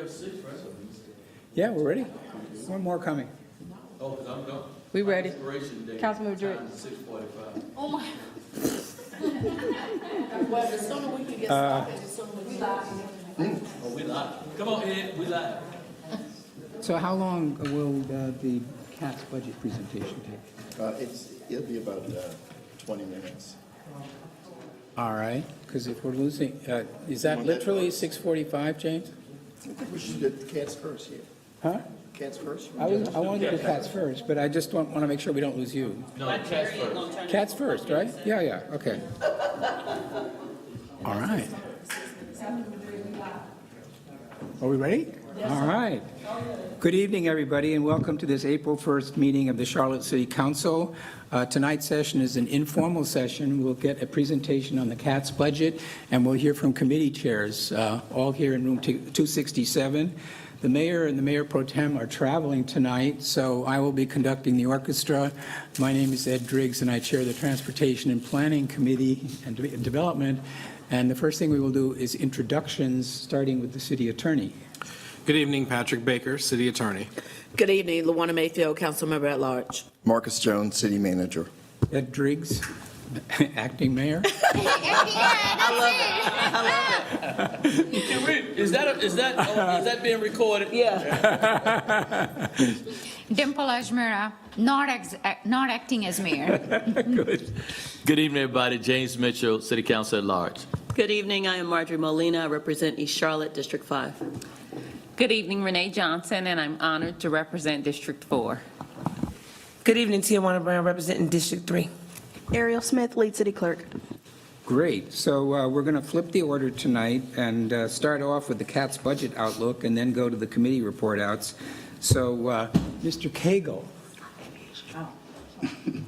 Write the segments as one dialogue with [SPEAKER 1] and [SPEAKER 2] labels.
[SPEAKER 1] have 6, right?
[SPEAKER 2] Yeah, we're ready. One more coming.
[SPEAKER 1] Oh, because I'm gone.
[SPEAKER 3] We ready.
[SPEAKER 1] Expiration date.
[SPEAKER 3] Councilman Madrid.
[SPEAKER 1] Time is 6:45.
[SPEAKER 4] Oh my. Well, the sooner we can get started, the sooner we live.
[SPEAKER 1] Oh, we live. Come on, Ed, we live.
[SPEAKER 2] So how long will the CAT's budget presentation take?
[SPEAKER 5] It'll be about 20 minutes.
[SPEAKER 2] All right, because if we're losing, is that literally 6:45, James?
[SPEAKER 5] I think we should get the cats first here.
[SPEAKER 2] Huh?
[SPEAKER 5] Cats first?
[SPEAKER 2] I want to do CAT's first, but I just want to make sure we don't lose you.
[SPEAKER 1] No, Cass first.
[SPEAKER 2] CAT's first, right? Yeah, okay. All right. Are we ready? All right. Good evening, everybody, and welcome to this April 1st meeting of the Charlotte City Council. Tonight's session is an informal session. We'll get a presentation on the CAT's budget, and we'll hear from committee chairs, all here in room 267. The mayor and the mayor pro tem are traveling tonight, so I will be conducting the orchestra. My name is Ed Driggs, and I chair the Transportation and Planning Committee and Development. And the first thing we will do is introductions, starting with the city attorney.
[SPEAKER 6] Good evening, Patrick Baker, City Attorney.
[SPEAKER 4] Good evening, Luana Mayfield, council member at large.
[SPEAKER 5] Marcus Jones, city manager.
[SPEAKER 2] Ed Driggs, acting mayor.
[SPEAKER 1] Can we, is that being recorded?
[SPEAKER 4] Yeah.
[SPEAKER 7] Dimple Ajmera, not acting as mayor.
[SPEAKER 2] Good.
[SPEAKER 1] Good evening, everybody. James Mitchell, City Council at Large.
[SPEAKER 8] Good evening. I am Marjorie Molina. I represent East Charlotte, District 5.
[SPEAKER 3] Good evening, Renee Johnson, and I'm honored to represent District 4.
[SPEAKER 9] Good evening, Tijuana Brown, representing District 3.
[SPEAKER 10] Ariel Smith, lead city clerk.
[SPEAKER 2] Great. So we're going to flip the order tonight and start off with the CAT's budget outlook and then go to the committee report outs. So, Mr. Cagle,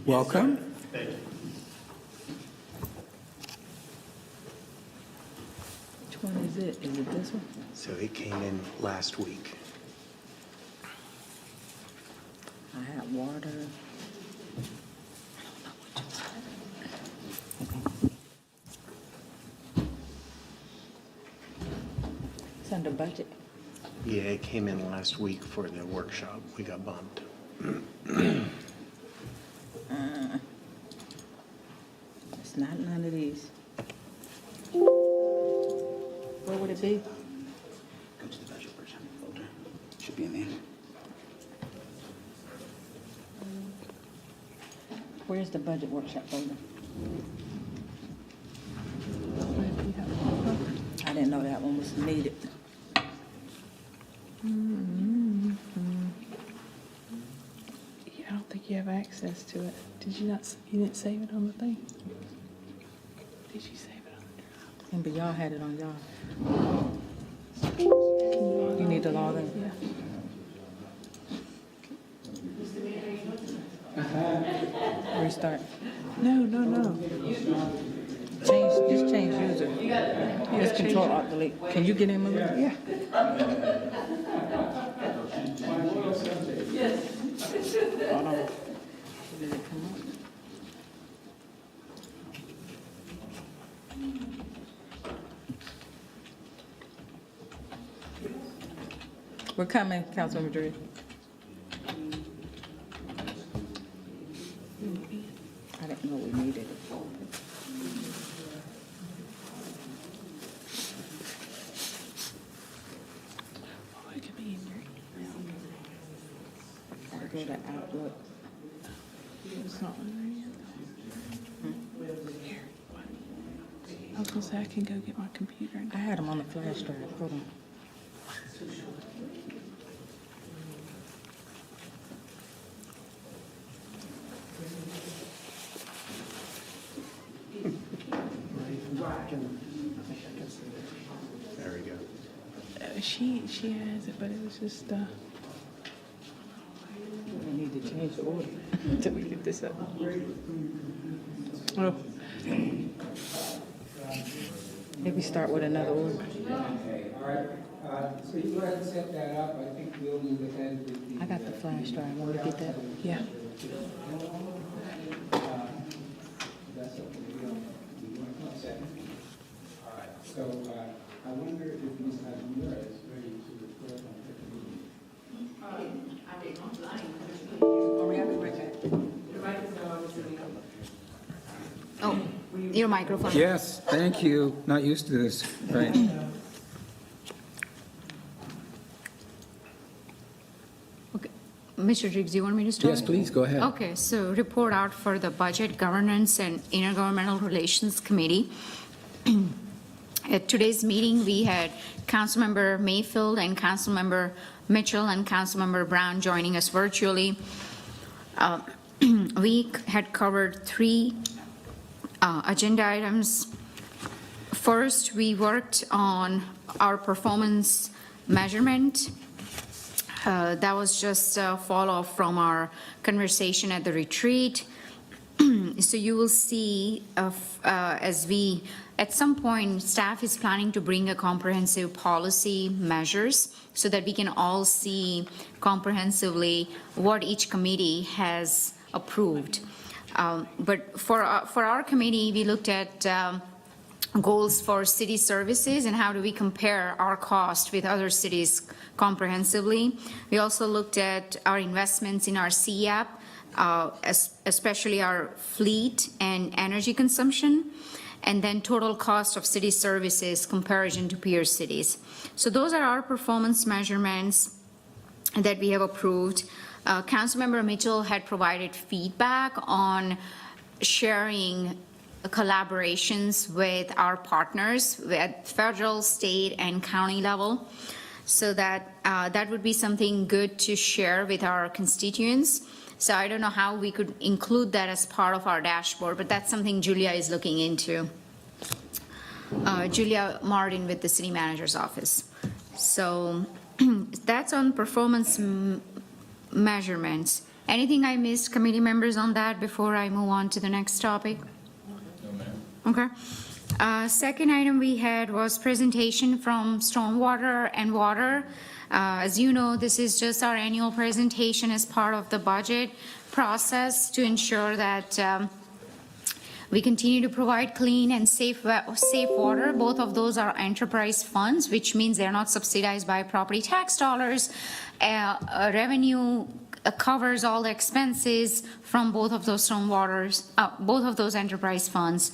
[SPEAKER 2] welcome.
[SPEAKER 11] Thank you.
[SPEAKER 3] Which one is it? Is it this one?
[SPEAKER 11] So it came in last week.
[SPEAKER 3] I have water. It's under budget.
[SPEAKER 11] Yeah, it came in last week for the workshop. We got bumped.
[SPEAKER 3] It's not none of these. Where would it be?
[SPEAKER 11] Go to the budget workshop folder. Should be in there.
[SPEAKER 3] Where's the budget workshop folder? I didn't know that one was needed.
[SPEAKER 12] Yeah, I don't think you have access to it. Did you not? You didn't save it on the thing. Did you save it on the drive?
[SPEAKER 3] And but y'all had it on y'all. You need to log in.
[SPEAKER 12] Yeah.
[SPEAKER 3] Restart.
[SPEAKER 12] No.
[SPEAKER 3] Just change user. Just control alt delete. Can you get in, Maria?
[SPEAKER 12] Yeah.
[SPEAKER 3] Hold on. Did it come up? We're coming, Councilman Madrid. I didn't know we needed it.
[SPEAKER 12] Oh, it could be in your email.
[SPEAKER 3] Gotta go to Outlook.
[SPEAKER 12] It's not on there yet. Here. What? I was gonna say I can go get my computer. And
[SPEAKER 3] I had them on the flash drive. Hold on.
[SPEAKER 11] There we go.
[SPEAKER 12] she has it, but it was just
[SPEAKER 3] We need to change the order.
[SPEAKER 12] until we get this up. Oh,
[SPEAKER 3] Maybe start with another order.
[SPEAKER 2] Okay, all right. So you go ahead and set that up. I think we'll move ahead with the...
[SPEAKER 3] I got the flash drive. Want to get that?
[SPEAKER 12] yeah.
[SPEAKER 2] That's okay. One second. All right. So I wonder if Ms. Ajmera is ready to refer
[SPEAKER 7] Oh, your microphone.
[SPEAKER 2] Yes, thank you. Not used to this. Right.
[SPEAKER 7] Okay. Mr. Driggs, do you want me to start?
[SPEAKER 2] Yes, please, go ahead.
[SPEAKER 7] Okay, so report out for the Budget, Governance, and Intergovernmental Relations Committee. At today's meeting, we had Councilmember Mayfield and Councilmember Mitchell and Councilmember Brown joining us virtually. We had covered 3 agenda items. First, we worked on our performance measurement. That was just a follow-up from our conversation at the retreat. So you will see at some point, staff is planning to bring a comprehensive policy measures so that we can all see comprehensively what each committee has approved. But for our committee, we looked at goals for city services and how do we compare our cost with other cities comprehensively. We also looked at our investments in our CEAP, especially our fleet and energy consumption, and then total cost of city services comparison to peer cities. So those are our performance measurements that we have approved. Councilmember Mitchell had provided feedback on sharing collaborations with our partners at federal, state, and county level, so that that would be something good to share with our constituents. So I don't know how we could include that as part of our dashboard, but that's something Julia is looking into. Julia Martin with the City Manager's Office. So that's on performance measurements. Anything I missed, committee members, on that before I move on to the next topic? No, ma'am. Okay. Second item we had was presentation from Stormwater and Water. As you know, this is just our annual presentation as part of the budget process to ensure that we continue to provide clean and safe water. Both of those are enterprise funds, which means they're not subsidized by property tax dollars. Revenue covers all the expenses from both of those both of those enterprise funds.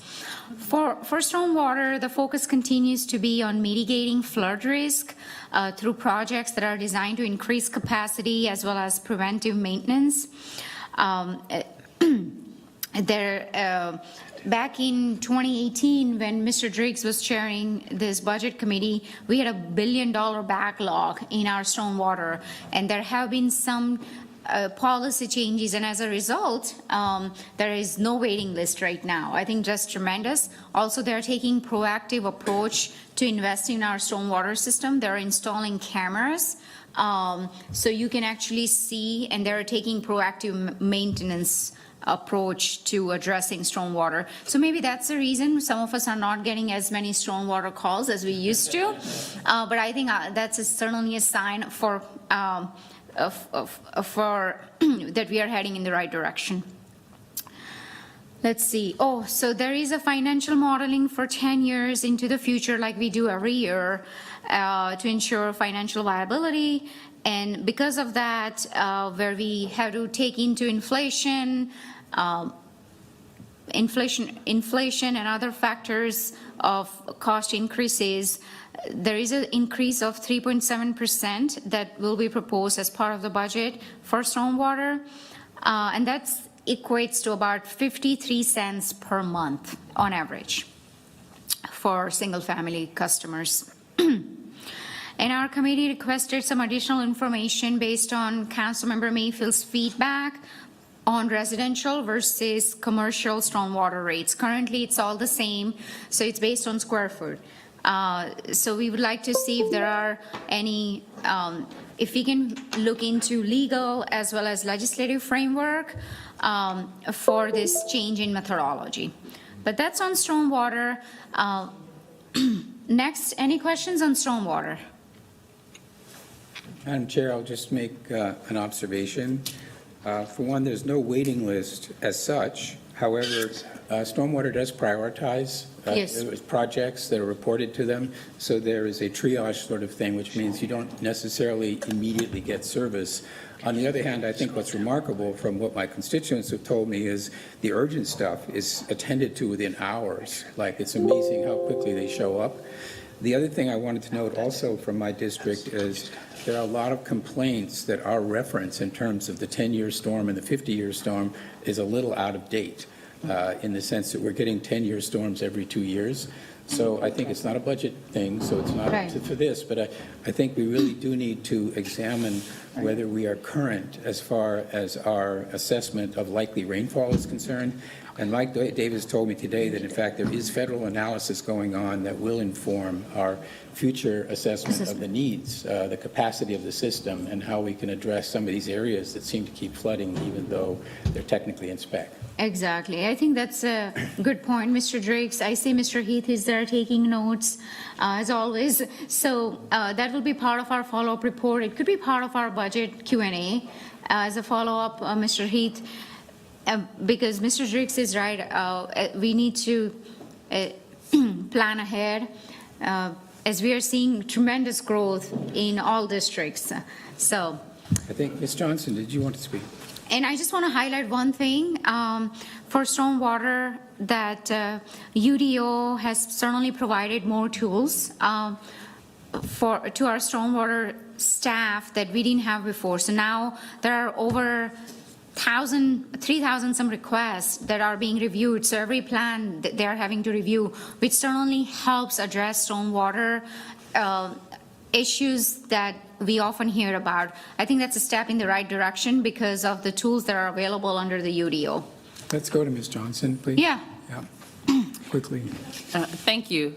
[SPEAKER 7] For stormwater, the focus continues to be on mitigating flood risk through projects that are designed to increase capacity as well as preventive maintenance. Back in 2018, when Mr. Driggs was chairing this budget committee, we had $1 billion backlog in our stormwater, and there have been some policy changes, and as a result, there is no waiting list right now. I think just tremendous. Also, they're taking proactive approach to invest in our stormwater system. They're installing cameras, so you can actually see, and they're taking proactive maintenance approach to addressing stormwater. So maybe that's the reason some of us are not getting as many stormwater calls as we used to. But I think that's certainly a sign for that we are heading in the right direction. Let's see. Oh, so there is a financial modeling for 10 years into the future, like we do every year, to ensure financial viability. And because of that, where we have to take into inflation and other factors of cost increases, there is an increase of 3.7% that will be proposed as part of the budget for stormwater, and that equates to about 53 cents per month on average for single-family customers. And our committee requested some additional information based on Councilmember Mayfield's feedback on residential versus commercial stormwater rates. Currently, it's all the same, so it's based on square foot. So we would like to see if there are any, if we can look into legal as well as legislative framework for this change in methodology. But that's on stormwater. Next, any questions on stormwater?
[SPEAKER 2] Madam Chair, I'll just make an observation. For one, there's no waiting list as such. However, stormwater does prioritize projects that are reported to them, so there is a triage sort of thing, which means you don't necessarily immediately get service On the other hand, I think what's remarkable from what my constituents have told me is the urgent stuff is attended to within hours. Like, it's amazing how quickly they show up. The other thing I wanted to note also from my district is there are a lot of complaints that our reference in terms of the 10-year storm and the 50-year storm is a little out of date in the sense that we're getting 10-year storms every 2 years. So I think it's not a budget thing, so it's not
[SPEAKER 7] Right.
[SPEAKER 2] for this, but I think we really do need to examine whether we are current as far as our assessment of likely rainfall is concerned. And Mike Davis told me today that, in fact, there is federal analysis going on that will inform our future assessment of the needs, the capacity of the system, and how we can address some of these areas that seem to keep flooding, even though they're technically in spec.
[SPEAKER 7] Exactly. I think that's a good point, Mr. Drakes. I see Mr. Heath is there taking notes, as always. So that will be part of our follow-up report. It could be part of our budget Q&A as a follow-up, Mr. Heath, because Mr. Drakes is right. We need to plan ahead as we are seeing tremendous growth in all districts. So,
[SPEAKER 2] I think, Ms. Johnson, did you want to speak?
[SPEAKER 7] and I just want to highlight one thing for stormwater, that UDO has certainly provided more tools to our stormwater staff that we didn't have before. So now there are over 3,000 some requests that are being reviewed. So every plan that they are having to review, which certainly helps address stormwater issues that we often hear about. I think that's a step in the right direction because of the tools that are available under the UDO.
[SPEAKER 2] Let's go to Ms. Johnson, please.
[SPEAKER 7] Yeah.
[SPEAKER 2] Quickly.
[SPEAKER 3] Thank you.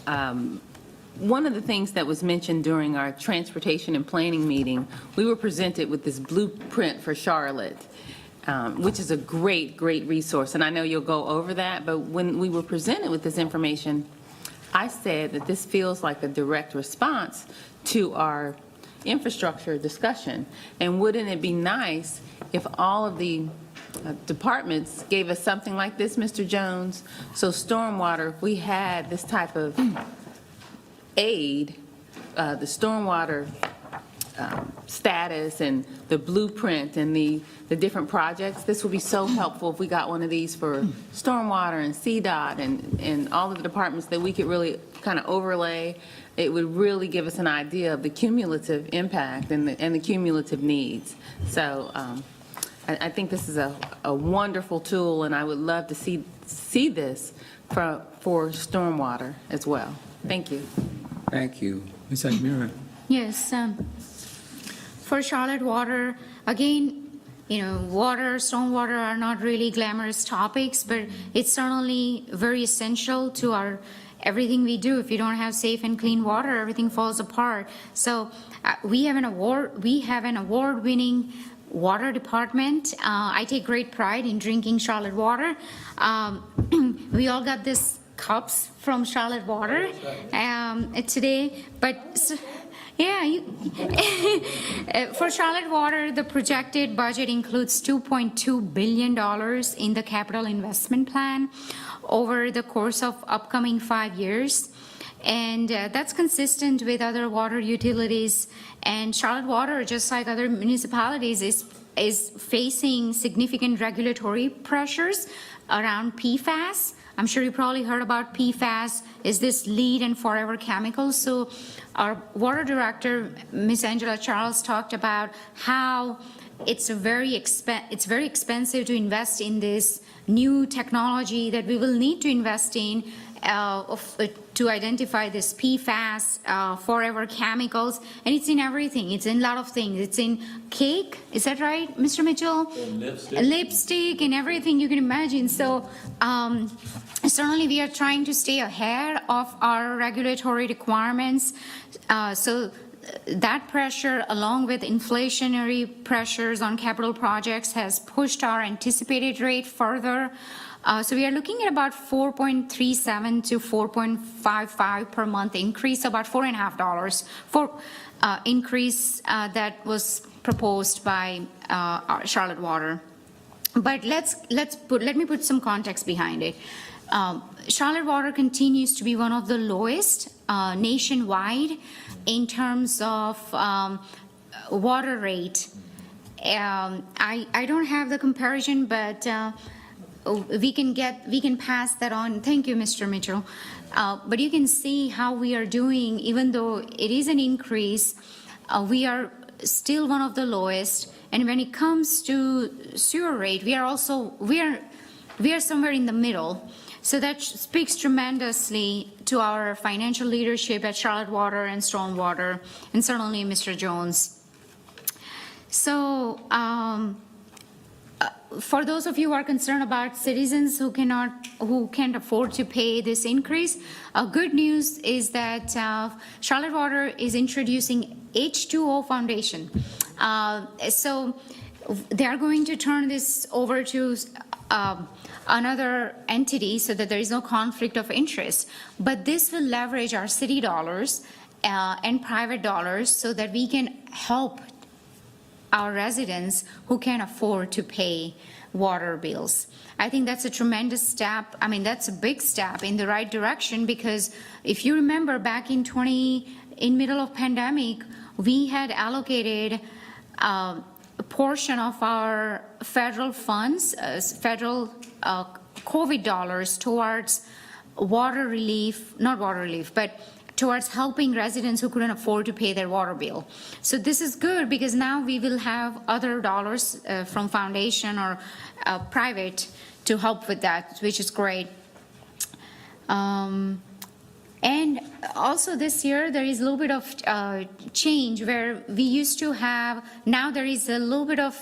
[SPEAKER 3] One of the things that was mentioned during our transportation and planning meeting, we were presented with this blueprint for Charlotte, which is a great, great resource. And I know you'll go over that, but when we were presented with this information, I said that this feels like a direct response to our infrastructure discussion. And wouldn't it be nice if all of the departments gave us something like this, Mr. Jones? So stormwater, if we had this type of aid, the stormwater status and the blueprint and the different projects, this would be so helpful if we got one of these for stormwater and CDOT and all of the departments that we could really kind of overlay. It would really give us an idea of the cumulative impact and the cumulative needs. So I think this is a wonderful tool, and I would love to see this for stormwater as well. Thank you.
[SPEAKER 2] Thank you. Ms. Admira.
[SPEAKER 7] Yes. For Charlotte Water, again, water, stormwater are not really glamorous topics, but it's certainly very essential to everything we do. If you don't have safe and clean water, everything falls apart. So we have an award-winning water department. I take great pride in drinking Charlotte water. We all got this cups from Charlotte Water today, but for Charlotte Water, the projected budget includes $2.2 billion in the capital investment plan over the course of upcoming 5 years. And that's consistent with other water utilities. And Charlotte Water, just like other municipalities, is facing significant regulatory pressures around PFAS. I'm sure you probably heard about PFAS, is this lead and forever chemicals. So our water director, Ms. Angela Charles, talked about how it's very expensive to invest in this new technology that we will need to invest in to identify this PFAS, forever chemicals, and it's in everything. It's in a lot of things. It's in cake, is that right, Mr. Mitchell? Lipstick and everything you can imagine. So certainly we are trying to stay ahead of our regulatory requirements. So that pressure, along with inflationary pressures on capital projects, has pushed our anticipated rate further. So we are looking at about $4.37 to $4.55 per month increase, about $4.50 for increase that was proposed by Charlotte Water. But let me put some context behind it. Charlotte Water continues to be one of the lowest nationwide in terms of water rate. I don't have the comparison, but we can pass that on. Thank you, Mr. Mitchell. But you can see how we are doing, even though it is an increase, we are still one of the lowest. And when it comes to sewer rate, we are somewhere in the middle. So that speaks tremendously to our financial leadership at Charlotte Water and Stormwater, and certainly Mr. Jones. So for those of you who are concerned about citizens who can't afford to pay this increase, good news is that Charlotte Water is introducing H2O Foundation. So they are going to turn this over to another entity so that there is no conflict of interest. But this will leverage our city dollars and private dollars so that we can help our residents who can't afford to pay water bills. I think that's a tremendous step. I mean, that's a big step in the right direction, because if you remember back in middle of pandemic, we had allocated a portion of our federal funds, federal COVID dollars towards but towards helping residents who couldn't afford to pay their water bill. So this is good, because now we will have other dollars from foundation or private to help with that, which is great. And also this year, there is a little bit of change where we used to have, now there is a little bit of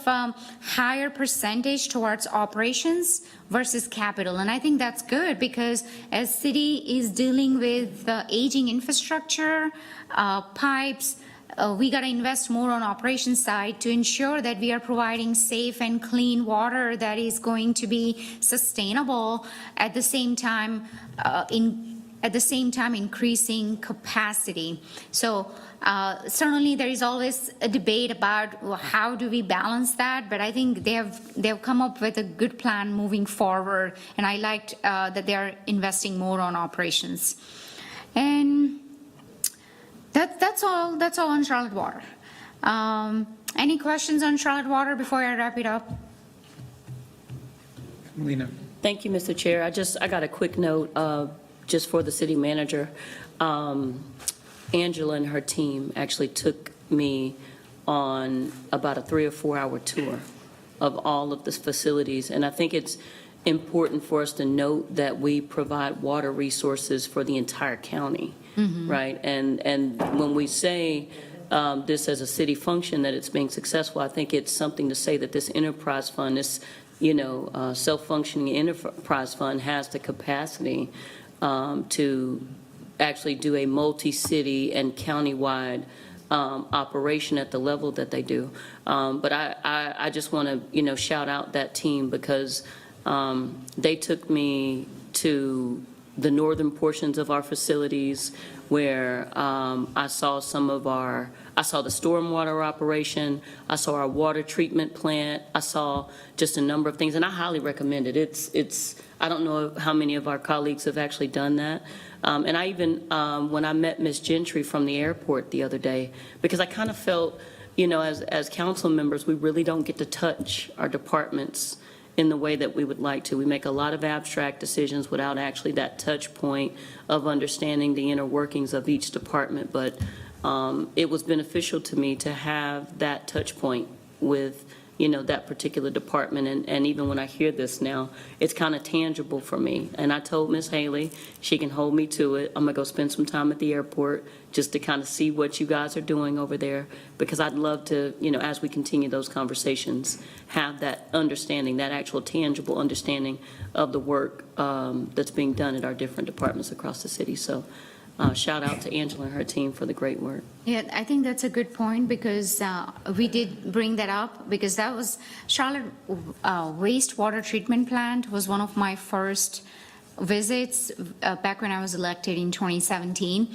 [SPEAKER 7] higher percentage towards operations versus capital. And I think that's good, because as city is dealing with aging infrastructure, pipes, we got to invest more on operations side to ensure that we are providing safe and clean water that is going to be sustainable, at the same time increasing capacity. So certainly there is always a debate about how do we balance that, but I think they've come up with a good plan moving forward, and I liked that they are investing more on operations. And that's all on Charlotte Water. Any questions on Charlotte Water before I wrap it up?
[SPEAKER 2] Melina.
[SPEAKER 8] Thank you, Mr. Chair. I got a quick note just for the city manager. Angela and her team actually took me on about a 3 or 4 hour tour of all of the facilities. And I think it's important for us to note that we provide water resources for the entire county, right? And when we say this as a city function, that it's being successful, I think it's something to say that this enterprise fund, this self-functioning enterprise fund, has the capacity to actually do a multi-city and county-wide operation at the level that they do. But I just want to, shout out that team, because they took me to the northern portions of our facilities where I saw the stormwater operation, I saw our water treatment plant, I saw just a number of things, and I highly recommend it. I don't know how many of our colleagues have actually done that. And I even, when I met Ms. Gentry from the airport the other day, because I kind of felt, as council members, we really don't get to touch our departments in the way that we would like to. We make a lot of abstract decisions without actually that touch point of understanding the inner workings of each department. But it was beneficial to me to have that touch point with that particular department. And even when I hear this now, it's kind of tangible for me. And I told Ms. Haley, she can hold me to it. I'm going to go spend some time at the airport just to kind of see what you guys are doing over there, because I'd love to, as we continue those conversations, have that understanding, that actual tangible understanding of the work that's being done at our different departments across the city. So shout out to Angela and her team for the great work.
[SPEAKER 7] Yeah, I think that's a good point, because we did bring that up, because that was Charlotte wastewater treatment plant was one of my first visits back when I was elected in 2017.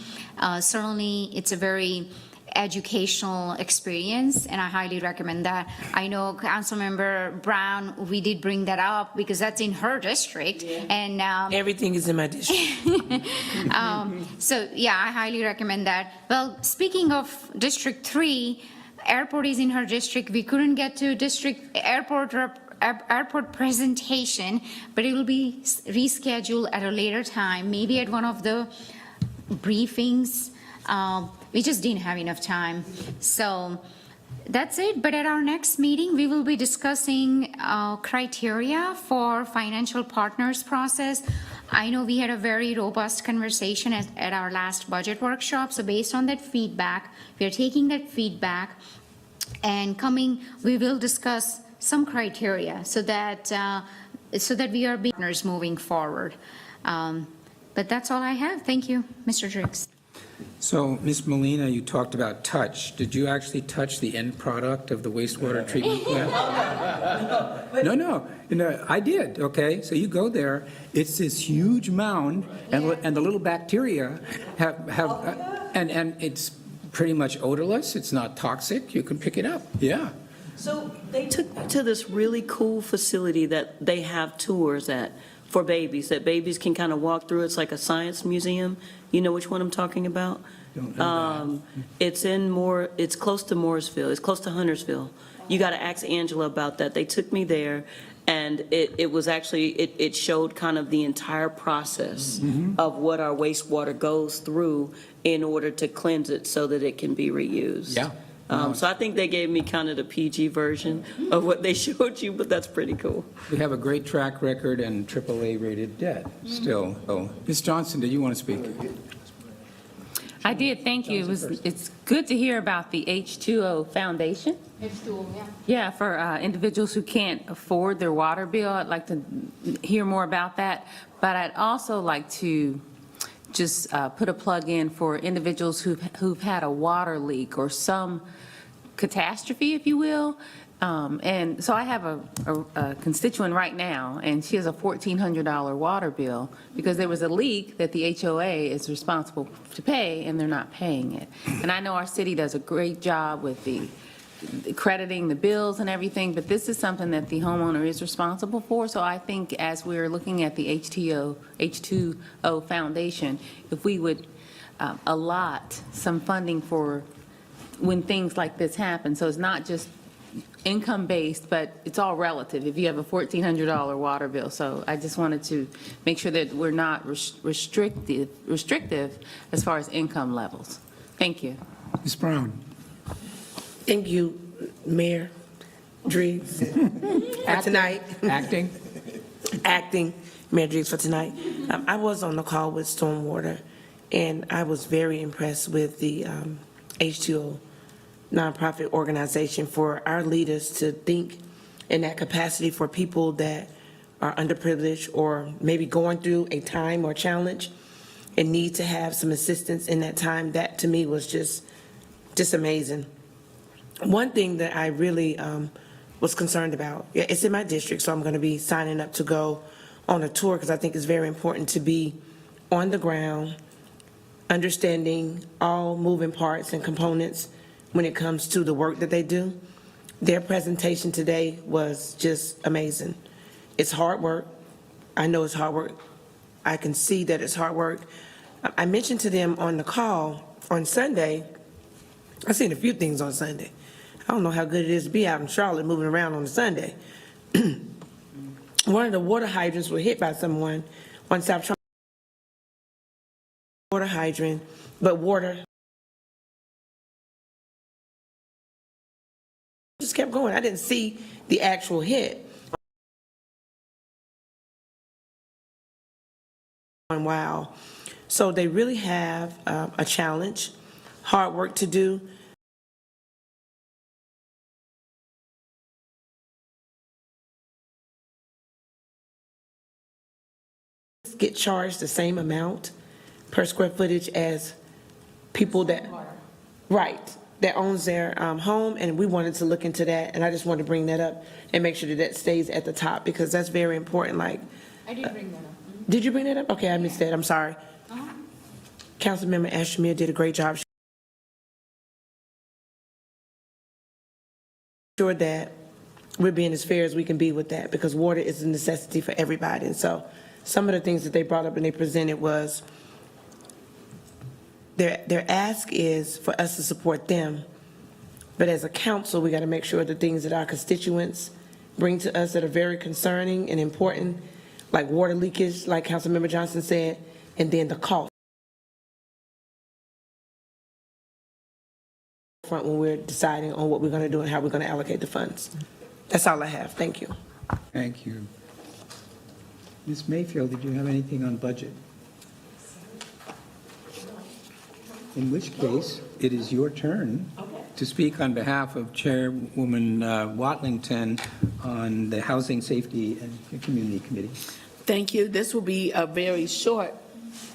[SPEAKER 7] Certainly, it's a very educational experience, and I highly recommend that. I know Councilmember Brown, we did bring that up because that's in her district, and
[SPEAKER 9] Everything is in my district.
[SPEAKER 7] so yeah, I highly recommend that. Well, speaking of District 3, airport is in her district. We couldn't get to district airport presentation, but it will be rescheduled at a later time, maybe at one of the briefings. We just didn't have enough time. So that's it. But at our next meeting, we will be discussing criteria for financial partners process. I know we had a very robust conversation at our last budget workshop. So based on that feedback, we are taking that feedback and we will discuss some criteria so that we are partners moving forward. But that's all I have. Thank you, Mr. Driggs.
[SPEAKER 2] So, Ms. Molina, you talked about touch. Did you actually touch the end product of the wastewater treatment plant? No, I did, okay? So you go there, it's this huge mound, and the little bacteria and it's pretty much odorless, it's not toxic, you can pick it up, yeah.
[SPEAKER 8] So they took me to this really cool facility that they have tours at for babies, that babies can kind of walk through. It's like a science museum. You know which one I'm talking about?
[SPEAKER 2] Don't know that.
[SPEAKER 8] It's close to Mooresville. It's close to Huntersville. You got to ask Angela about that. They took me there, and it was actually, it showed kind of the entire process of what our wastewater goes through in order to cleanse it so that it can be reused.
[SPEAKER 2] Yeah.
[SPEAKER 8] So I think they gave me kind of the PG version of what they showed you, but that's pretty cool.
[SPEAKER 2] We have a great track record and AAA-rated debt still. Oh, Ms. Johnson, did you want to speak?
[SPEAKER 3] I did, thank you. It's good to hear about the H2O Foundation.
[SPEAKER 7] H2O, yeah.
[SPEAKER 3] Yeah, for individuals who can't afford their water bill. I'd like to hear more about that. But I'd also like to just put a plug in for individuals who've had a water leak or some catastrophe, if you will. And so I have a constituent right now, and she has a $1,400 water bill because there was a leak that the HOA is responsible to pay, and they're not paying it. And I know our city does a great job with the crediting the bills and everything, but this is something that the homeowner is responsible for. So I think as we're looking at the H2O Foundation, if we would allot some funding for when things like this happen, so it's not just income-based, but it's all relative if you have a $1,400 water bill. So I just wanted to make sure that we're not restrictive as far as income levels. Thank you.
[SPEAKER 2] Ms. Brown.
[SPEAKER 9] Thank you, Mayor Driggs, for tonight. Acting Mayor Driggs for tonight. I was on the call with Stormwater, and I was very impressed with the H2O nonprofit organization for our leaders to think in that capacity for people that are underprivileged or maybe going through a time or challenge and need to have some assistance in that time. That to me was just amazing. One thing that I really was concerned about, it's in my district, so I'm going to be signing up to go on a tour because I think it's very important to be on the ground, understanding all moving parts and components when it comes to the work that they do. Their presentation today was just amazing. It's hard work. I know it's hard work. I can see that it's hard work. I mentioned to them on the call on Sunday, I've seen a few things on Sunday. I don't know how good it is to be out in Charlotte moving around on a Sunday. One of the water hydrants were hit by someone on South Charlotte. Water hydrant, but water just kept going. I didn't see the actual hit. Wow. So they really have a challenge, hard work to do. Get charged the same amount per square footage as people that, right, that owns their home, and we wanted to look into that, and I just wanted to bring that up and make sure that that stays at the top because that's very important. Like,
[SPEAKER 7] I did bring that up.
[SPEAKER 9] Did you bring that up? Okay, I missed that. I'm sorry. Councilmember Ashmere did a great job. Sure that we're being as fair as we can be with that because water is a necessity for everybody. And so some of the things that they brought up and they presented was their ask is for us to support them But as a council, we got to make sure the things that our constituents bring to us that are very concerning and important, like water leakage, like Councilmember Johnson said, and then the cost front when we're deciding on what we're going to do and how we're going to allocate the funds. That's all I have. Thank you.
[SPEAKER 2] Thank you. Ms. Mayfield, did you have anything on budget? In which case, it is your turn to speak on behalf of Chairwoman Watlington on the Housing, Safety, and Community Committee.
[SPEAKER 4] Thank you. This will be a very short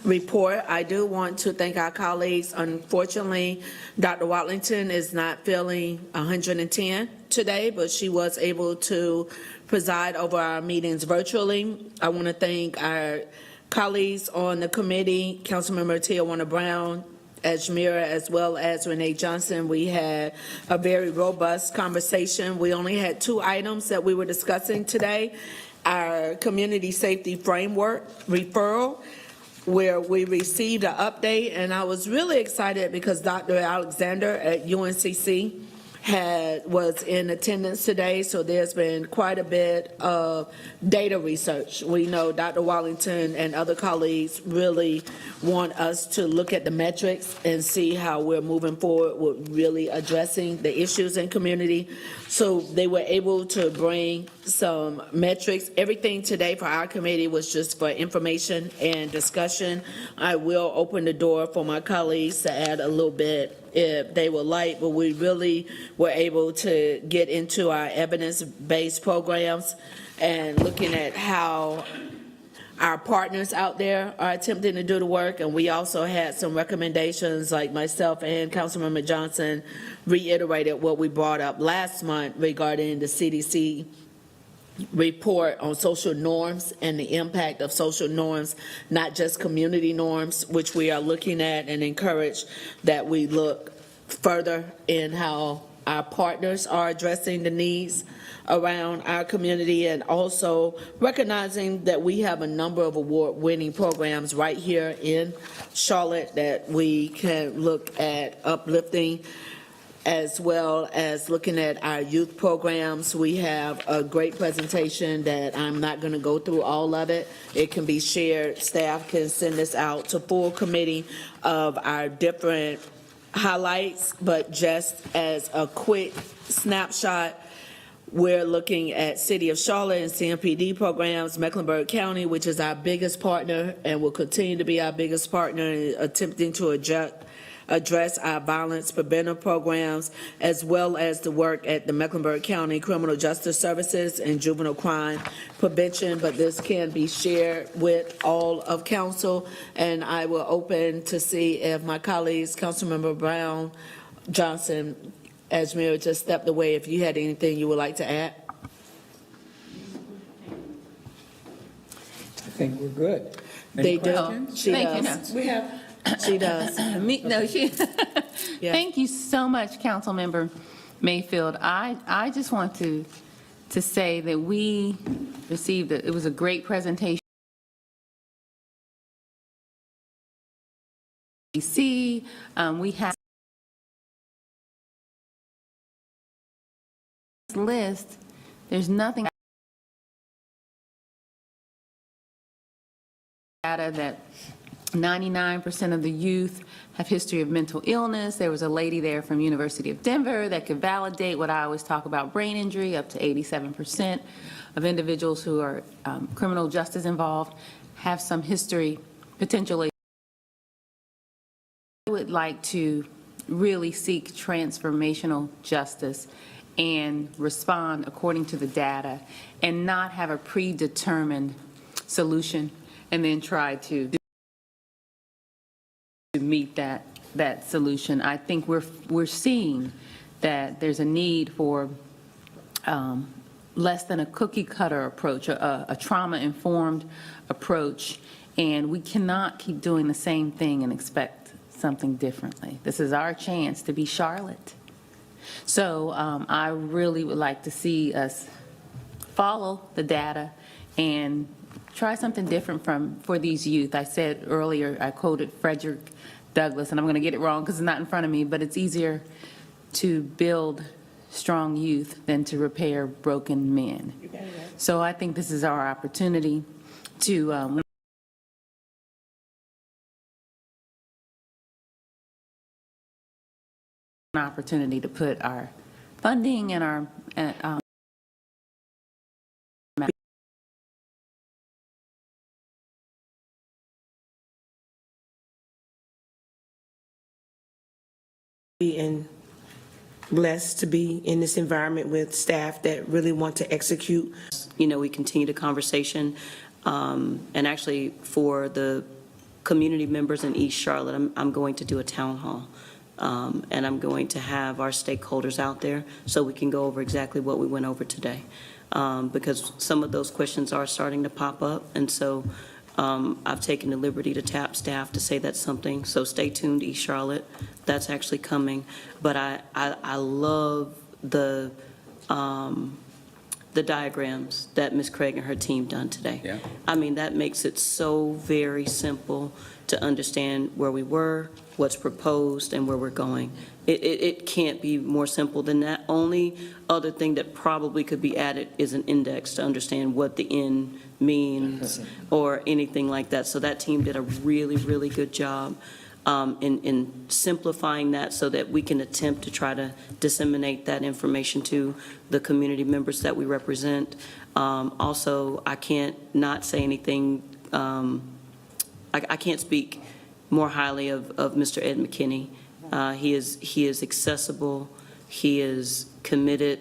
[SPEAKER 4] report. I do want to thank our colleagues. Unfortunately, Dr. Watlington is not feeling 110 today, but she was able to preside over our meetings virtually. I want to thank our colleagues on the committee, Councilmember Tijuana Brown, Ajmira, as well as Renee Johnson. We had a very robust conversation. We only had 2 items that we were discussing today. Our community safety framework referral, where we received an update, and I was really excited because Dr. Alexander at UNCC was in attendance today, so there's been quite a bit of data research. We know Dr. Wallington and other colleagues really want us to look at the metrics and see how we're moving forward with really addressing the issues in community. So they were able to bring some metrics. Everything today for our committee was just for information and discussion. I will open the door for my colleagues to add a little bit if they would like, but we really were able to get into our evidence-based programs and looking at how our partners out there are attempting to do the work. And we also had some recommendations, like myself and Councilmember Johnson reiterated what we brought up last month regarding the CDC report on social norms and the impact of social norms, not just community norms, which we are looking at, and encourage that we look further in how our partners are addressing the needs around our community, and also recognizing that we have a number of award-winning programs right here in Charlotte that we can look at uplifting, as well as looking at our youth programs. We have a great presentation that I'm not going to go through all of it. It can be shared. Staff can send this out to full committee of our different highlights, but just as a quick snapshot, we're looking at City of Charlotte and CMPD programs, Mecklenburg County, which is our biggest partner and will continue to be our biggest partner in attempting to address our violence preventive programs, as well as the work at the Mecklenburg County Criminal Justice Services and Juvenile Crime Prevention. But this can be shared with all of council, and I will open to see if my colleagues, Councilmember Brown, Johnson, Ajmira just stepped away, if you had anything you would like to add.
[SPEAKER 2] I think we're good.
[SPEAKER 4] They
[SPEAKER 2] Any
[SPEAKER 4] do.
[SPEAKER 2] questions?
[SPEAKER 4] She
[SPEAKER 3] Thank you.
[SPEAKER 4] does. We have. She does. Yeah.
[SPEAKER 3] Thank you so much, Councilmember Mayfield. I just want to say that we received, it was a great presentation. We have this list, there's nothing data that 99% of the youth have history of mental illness. There was a lady there from University of Denver that could validate what I always talk about, brain injury. Up to 87% of individuals who are criminal justice involved have some history, potentially. I would like to really seek transformational justice and respond according to the data and not have a predetermined solution and then try to meet that solution. I think we're seeing that there's a need for less than a cookie cutter approach, a trauma-informed approach, and we cannot keep doing the same thing and expect something differently. This is our chance to be Charlotte. So I really would like to see us follow the data and try something different for these youth. I said earlier, I quoted Frederick Douglass, and I'm going to get it wrong because it's not in front of me, but it's easier to build strong youth than to repair broken men. So I think this is our opportunity to an opportunity to put our funding and our
[SPEAKER 9] And blessed to be in this environment with staff that really want to execute.
[SPEAKER 8] You know, we continue the conversation, and actually for the community members in East Charlotte, I'm going to do a town hall, and I'm going to have our stakeholders out there so we can go over exactly what we went over today, because some of those questions are starting to pop up, and so I've taken the liberty to tap staff to say that's something, so stay tuned, East Charlotte, that's actually coming. But I love the diagrams that Ms. Craig and her team done today.
[SPEAKER 2] Yeah.
[SPEAKER 8] I mean, that makes it so very simple to understand where we were, what's proposed, and where we're going. It can't be more simple than that. Only other thing that probably could be added is an index to understand what the end means or anything like that. So that team did a really, really good job in simplifying that so that we can attempt to try to disseminate that information to the community members that we represent. Also, I can't not say anything, I can't speak more highly of Mr. Ed McKinney. He is accessible, he is committed.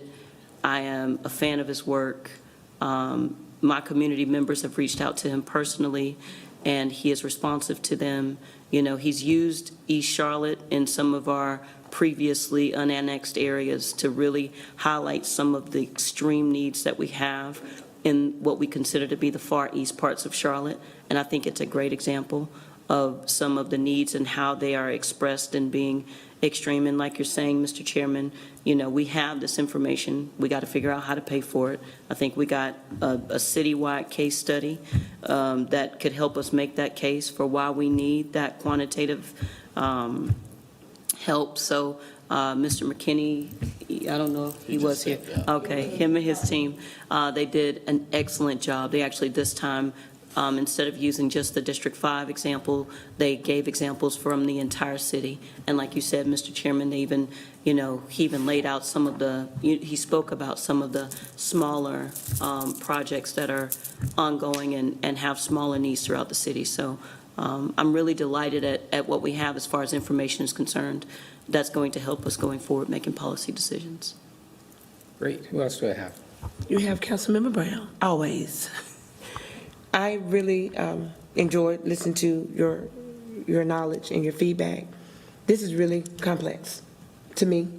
[SPEAKER 8] I am a fan of his work. My community members have reached out to him personally, and he is responsive to them. You know, he's used East Charlotte in some of our previously unannexed areas to really highlight some of the extreme needs that we have in what we consider to be the far east parts of Charlotte. And I think it's a great example of some of the needs and how they are expressed in being extreme. And like you're saying, Mr. Chairman, you know, we have this information. We got to figure out how to pay for it. I think we got a citywide case study that could help us make that case for why we need that quantitative help. So Mr. McKinney, I don't know if he was here. Okay, him and his team, they did an excellent job. They actually this time, instead of using just the District 5 example, they gave examples from the entire city. And like you said, Mr. Chairman, they even, you know, he even laid out some of the, he spoke about some of the smaller projects that are ongoing and have smaller needs throughout the city. So I'm really delighted at what we have as far as information is concerned. That's going to help us going forward making policy decisions.
[SPEAKER 2] Great. Who else do I have?
[SPEAKER 9] You have Councilmember Brown, always. I really enjoyed listening to your knowledge and your feedback. This is really complex to me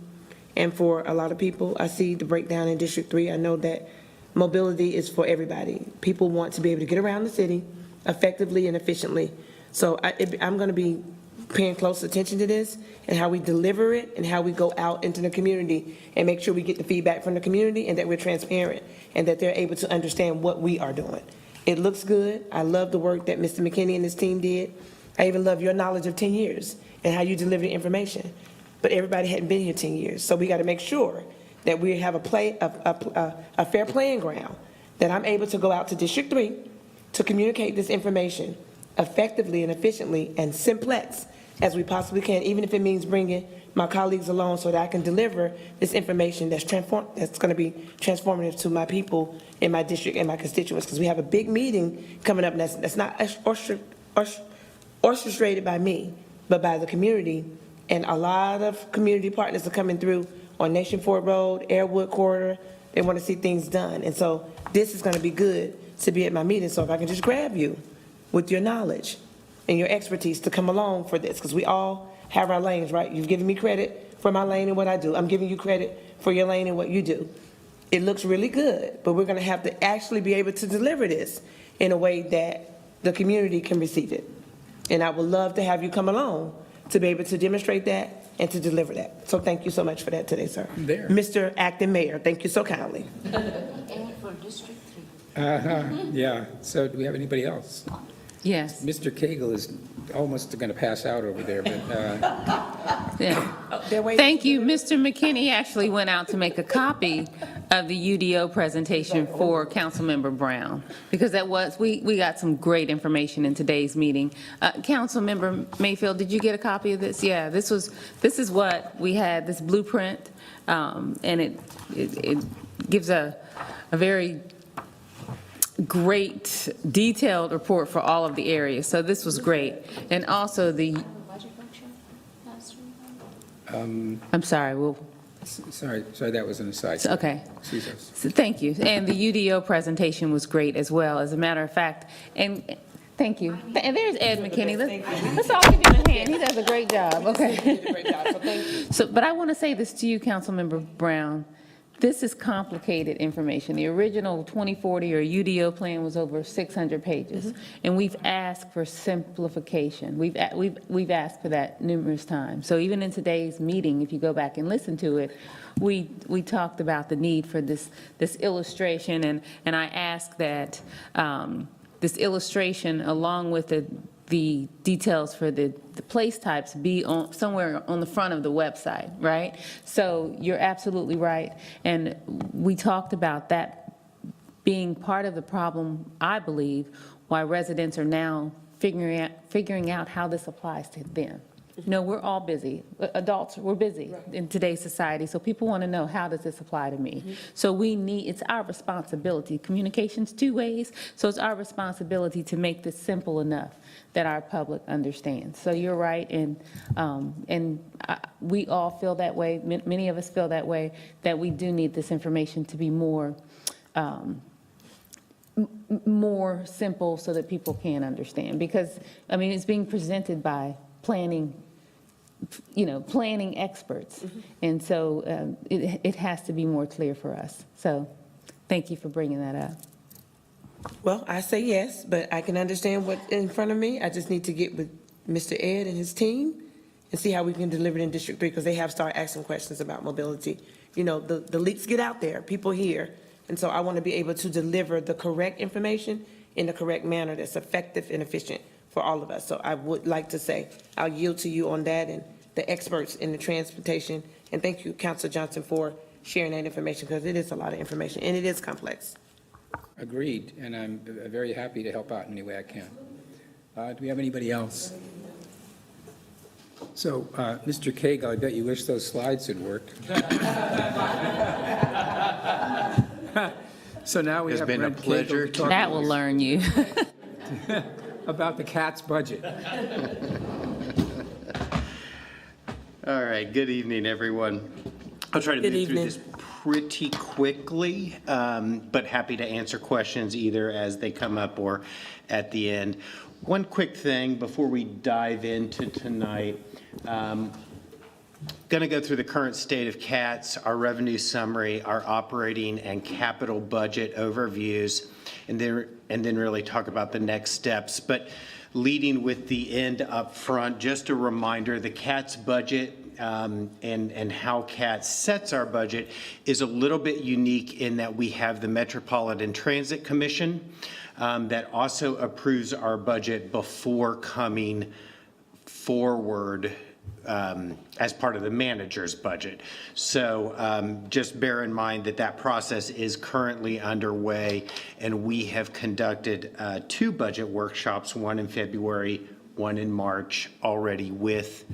[SPEAKER 9] and for a lot of people. I see the breakdown in District 3. I know that mobility is for everybody. People want to be able to get around the city effectively and efficiently. So I'm going to be paying close attention to this and how we deliver it and how we go out into the community and make sure we get the feedback from the community and that we're transparent and that they're able to understand what we are doing. It looks good. I love the work that Mr. McKinney and his team did. I even love your knowledge of 10 years and how you deliver the information. But everybody hadn't been here 10 years, so we got to make sure that we have a fair playing ground, that I'm able to go out to District 3 to communicate this information effectively and efficiently and simplex as we possibly can, even if it means bringing my colleagues along so that I can deliver this information that's going to be transformative to my people in my district and my constituents, because we have a big meeting coming up that's not orchestrated by me, but by the community, and a lot of community partners are coming through on Nation Ford Road, Airwood Corridor. They want to see things done, and so this is going to be good to be at my meeting, so if I can just grab you with your knowledge and your expertise to come along for this, because we all have our lanes, right? You've given me credit for my lane and what I do. I'm giving you credit for your lane and what you do. It looks really good, but we're going to have to actually be able to deliver this in a way that the community can receive it. And I would love to have you come along to be able to demonstrate that and to deliver that. So thank you so much for that today, sir.
[SPEAKER 2] There.
[SPEAKER 9] Mr. Acting Mayor, thank you so kindly.
[SPEAKER 7] And for District 3.
[SPEAKER 2] Yeah. So do we have anybody else?
[SPEAKER 3] Yes.
[SPEAKER 2] Mr. Cagle is almost going to pass out over there, but
[SPEAKER 3] Yeah.
[SPEAKER 9] They're waiting.
[SPEAKER 3] Thank you. Mr. McKinney actually went out to make a copy of the UDO presentation for Councilmember Brown, because we got some great information in today's meeting. Councilmember Mayfield, did you get a copy of this? Yeah, this is what we had, this blueprint, and it gives a very great detailed report for all of the areas. So this was great. And also I'm sorry,
[SPEAKER 2] Sorry, that was an aside.
[SPEAKER 3] okay.
[SPEAKER 2] Excuse us.
[SPEAKER 3] So thank you. And the UDO presentation was great as well, as a matter of fact. And thank you. And there's Ed McKinney. Let's all give him a hand. He does a great job. Okay. So, but I want to say this to you, Councilmember Brown. This is complicated information. The original 2040 or UDO plan was over 600 pages, and we've asked for simplification. We've asked for that numerous times. So even in today's meeting, if you go back and listen to it, we talked about the need for this illustration, and I asked that this illustration, along with the details for the place types, be somewhere on the front of the website, right? So you're absolutely right. And we talked about that being part of the problem, I believe, why residents are now figuring out how this applies to them. You know, we're all busy. Adults, we're busy in today's society. So people want to know, how does this apply to me? So it's our responsibility. Communication's two ways. So it's our responsibility to make this simple enough that our public understands. So you're right. And we all feel that way. Many of us feel that way, that we do need this information to be more simple so that people can understand. Because, I mean, it's being presented by planning experts. And so it has to be more clear for us. So thank you for bringing that up.
[SPEAKER 9] Well, I say yes, but I can understand what's in front of me. I just need to get with Mr. Ed and his team and see how we can deliver it in District 3, because they have started asking questions about mobility. You know, the leaks get out there, people hear, and so I want to be able to deliver the correct information in the correct manner that's effective and efficient for all of us. So I would like to say, I'll yield to you on that and the experts in the transportation. And thank you, Councilor Johnson, for sharing that information, because it is a lot of information and it is complex.
[SPEAKER 2] Agreed, and I'm very happy to help out in any way I can. Do we have anybody else? So, Mr. Cagle, I bet you wish those slides had worked. So now we have Brent Cagle to talk
[SPEAKER 3] That will learn you.
[SPEAKER 2] about the CATS budget.
[SPEAKER 11] All right, good evening, everyone. I'll try to move through this pretty quickly, but happy to answer questions either as they come up or at the end. One quick thing before we dive into tonight. Going to go through the current state of CATS, our revenue summary, our operating and capital budget overviews, and then really talk about the next steps. But leading with the end up front, just a reminder, the CATS budget and how CATS sets our budget is a little bit unique in that we have the Metropolitan Transit Commission that also approves our budget before coming forward as part of the manager's budget. So just bear in mind that that process is currently underway, and we have conducted 2 budget workshops, one in February, one in March, already with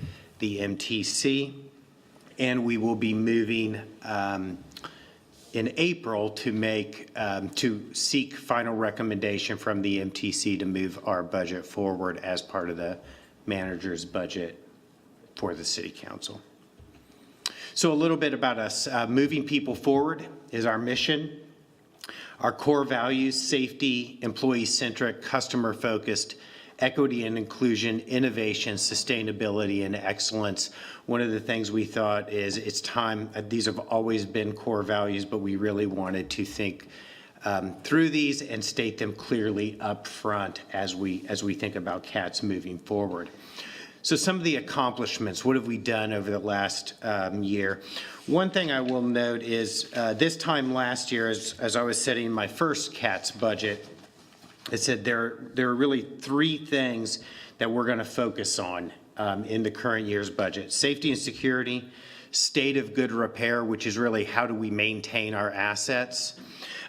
[SPEAKER 11] the MTC, and we will be moving in April to seek final recommendation from the MTC to move our budget forward as part of the manager's budget for the City Council. So a little bit about us. Moving people forward is our mission. Our core values: safety, employee-centric, customer-focused, equity and inclusion, innovation, sustainability, and excellence. One of the things we thought is it's time, these have always been core values, but we really wanted to think through these and state them clearly up front as we think about CATS moving forward. So some of the accomplishments, what have we done over the last year? One thing I will note is this time last year, as I was setting my first CATS budget, it said there are really 3 things that we're going to focus on in the current year's budget. Safety and security, state of good repair, which is really how do we maintain our assets,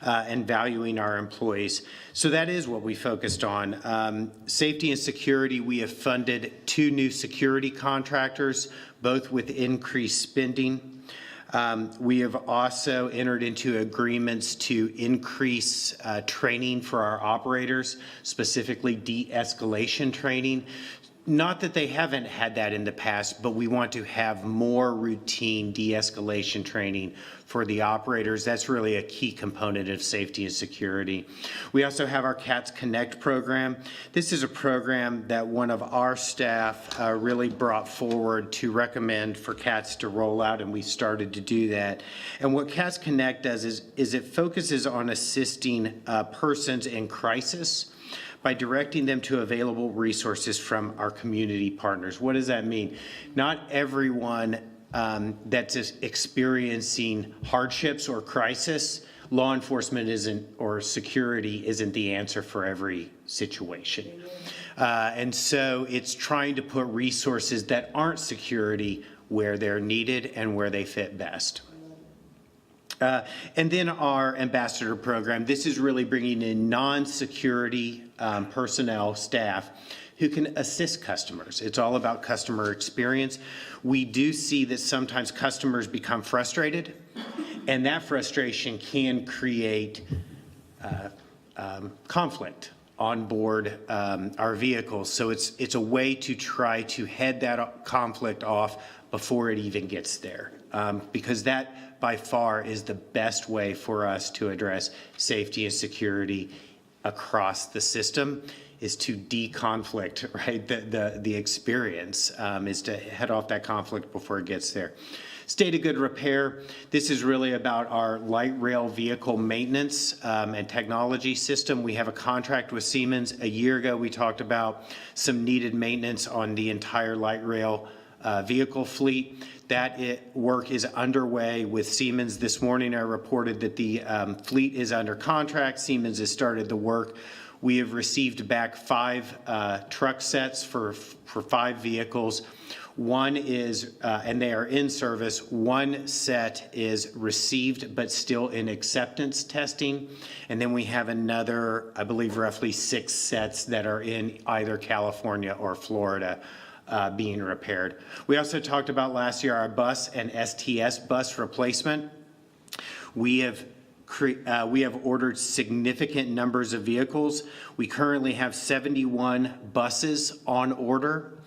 [SPEAKER 11] and valuing our employees. So that is what we focused on. Safety and security, we have funded 2 new security contractors, both with increased spending. We have also entered into agreements to increase training for our operators, specifically de-escalation training. Not that they haven't had that in the past, but we want to have more routine de-escalation training for the operators. That's really a key component of safety and security. We also have our CATS Connect program. This is a program that one of our staff really brought forward to recommend for CATS to roll out, and we started to do that. And what CATS Connect does is it focuses on assisting persons in crisis by directing them to available resources from our community partners. What does that mean? Not everyone that's experiencing hardships or crisis, law enforcement isn't, or security isn't the answer for every situation. And so it's trying to put resources that aren't security where they're needed and where they fit best. And then our ambassador program, this is really bringing in non-security personnel, staff, who can assist customers. It's all about customer experience. We do see that sometimes customers become frustrated, and that frustration can create conflict on board our vehicles. So it's a way to try to head that conflict off before it even gets there, because that by far is the best way for us to address safety and security across the system, is to de-conflict, right? The experience is to head off that conflict before it gets there. State of good repair, this is really about our light rail vehicle maintenance and technology system. We have a contract with Siemens. A year ago, we talked about some needed maintenance on the entire light rail vehicle fleet. That work is underway with Siemens. This morning I reported that the fleet is under contract. Siemens has started the work. We have received back 5 truck sets for 5 vehicles. One is, and they are in service, 1 set is received but still in acceptance testing. And then we have another, I believe roughly 6 sets that are in either California or Florida being repaired. We also talked about last year our bus and STS bus replacement. We have ordered significant numbers of vehicles. We currently have 71 buses on order,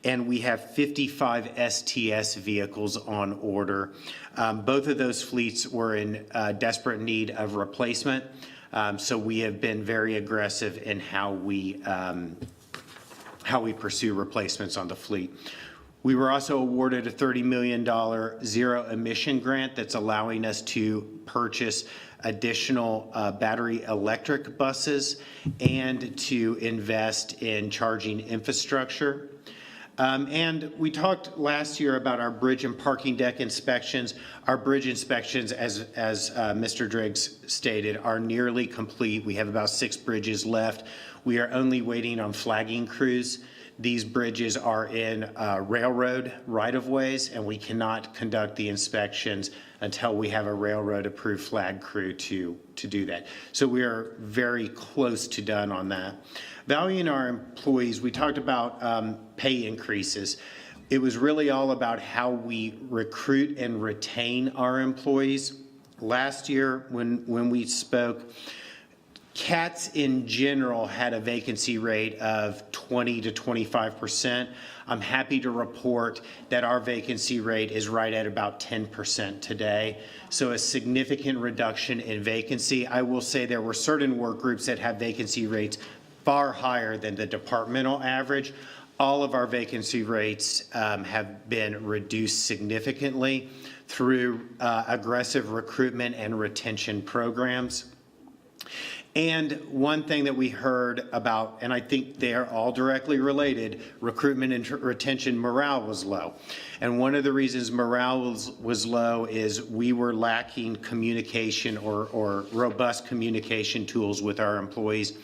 [SPEAKER 11] and we have 55 STS vehicles on order. Both of those fleets were in desperate need of replacement, so we have been very aggressive in how we pursue replacements on the fleet. We were also awarded a $30 million zero emission grant that's allowing us to purchase additional battery electric buses and to invest in charging infrastructure. And we talked last year about our bridge and parking deck inspections. Our bridge inspections, as Mr. Driggs stated, are nearly complete. We have about 6 bridges left. We are only waiting on flagging crews. These bridges are in railroad right-of-ways, and we cannot conduct the inspections until we have a railroad-approved flag crew to do that. So we are very close to done on that. Valuing our employees, we talked about pay increases. It was really all about how we recruit and retain our employees. Last year, when we spoke, CATS in general had a vacancy rate of 20 to 25%. I'm happy to report that our vacancy rate is right at about 10% today. So a significant reduction in vacancy. I will say there were certain work groups that have vacancy rates far higher than the departmental average. All of our vacancy rates have been reduced significantly through aggressive recruitment and retention programs. And one thing that we heard about, and I think they are all directly related, recruitment and retention morale was low. And one of the reasons morale was low is we were lacking communication or robust communication tools with our employees.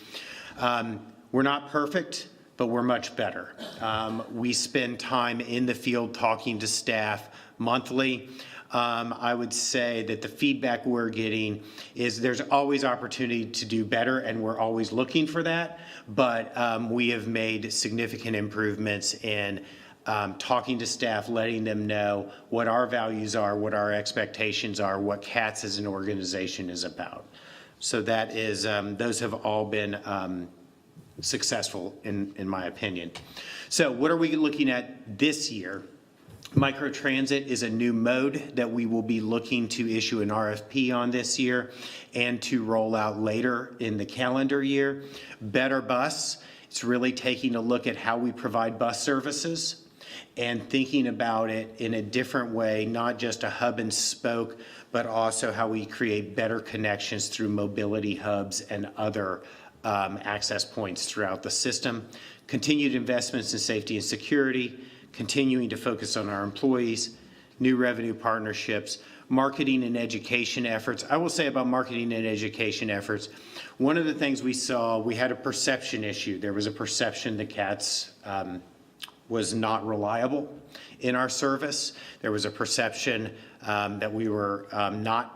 [SPEAKER 11] We're not perfect, but we're much better. We spend time in the field talking to staff monthly. I would say that the feedback we're getting is there's always opportunity to do better, and we're always looking for that. But we have made significant improvements in talking to staff, letting them know what our values are, what our expectations are, what CATS as an organization is about. So that is, those have all been successful in my opinion. So what are we looking at this year? Microtransit is a new mode that we will be looking to issue an RFP on this year and to roll out later in the calendar year. Better Bus, it's really taking a look at how we provide bus services and thinking about it in a different way, not just a hub and spoke, but also how we create better connections through mobility hubs and other access points throughout the system. Continued investments in safety and security, continuing to focus on our employees, new revenue partnerships, marketing and education efforts. I will say about marketing and education efforts, one of the things we saw, we had a perception issue. There was a perception that CATS was not reliable in our service. There was a perception that we were not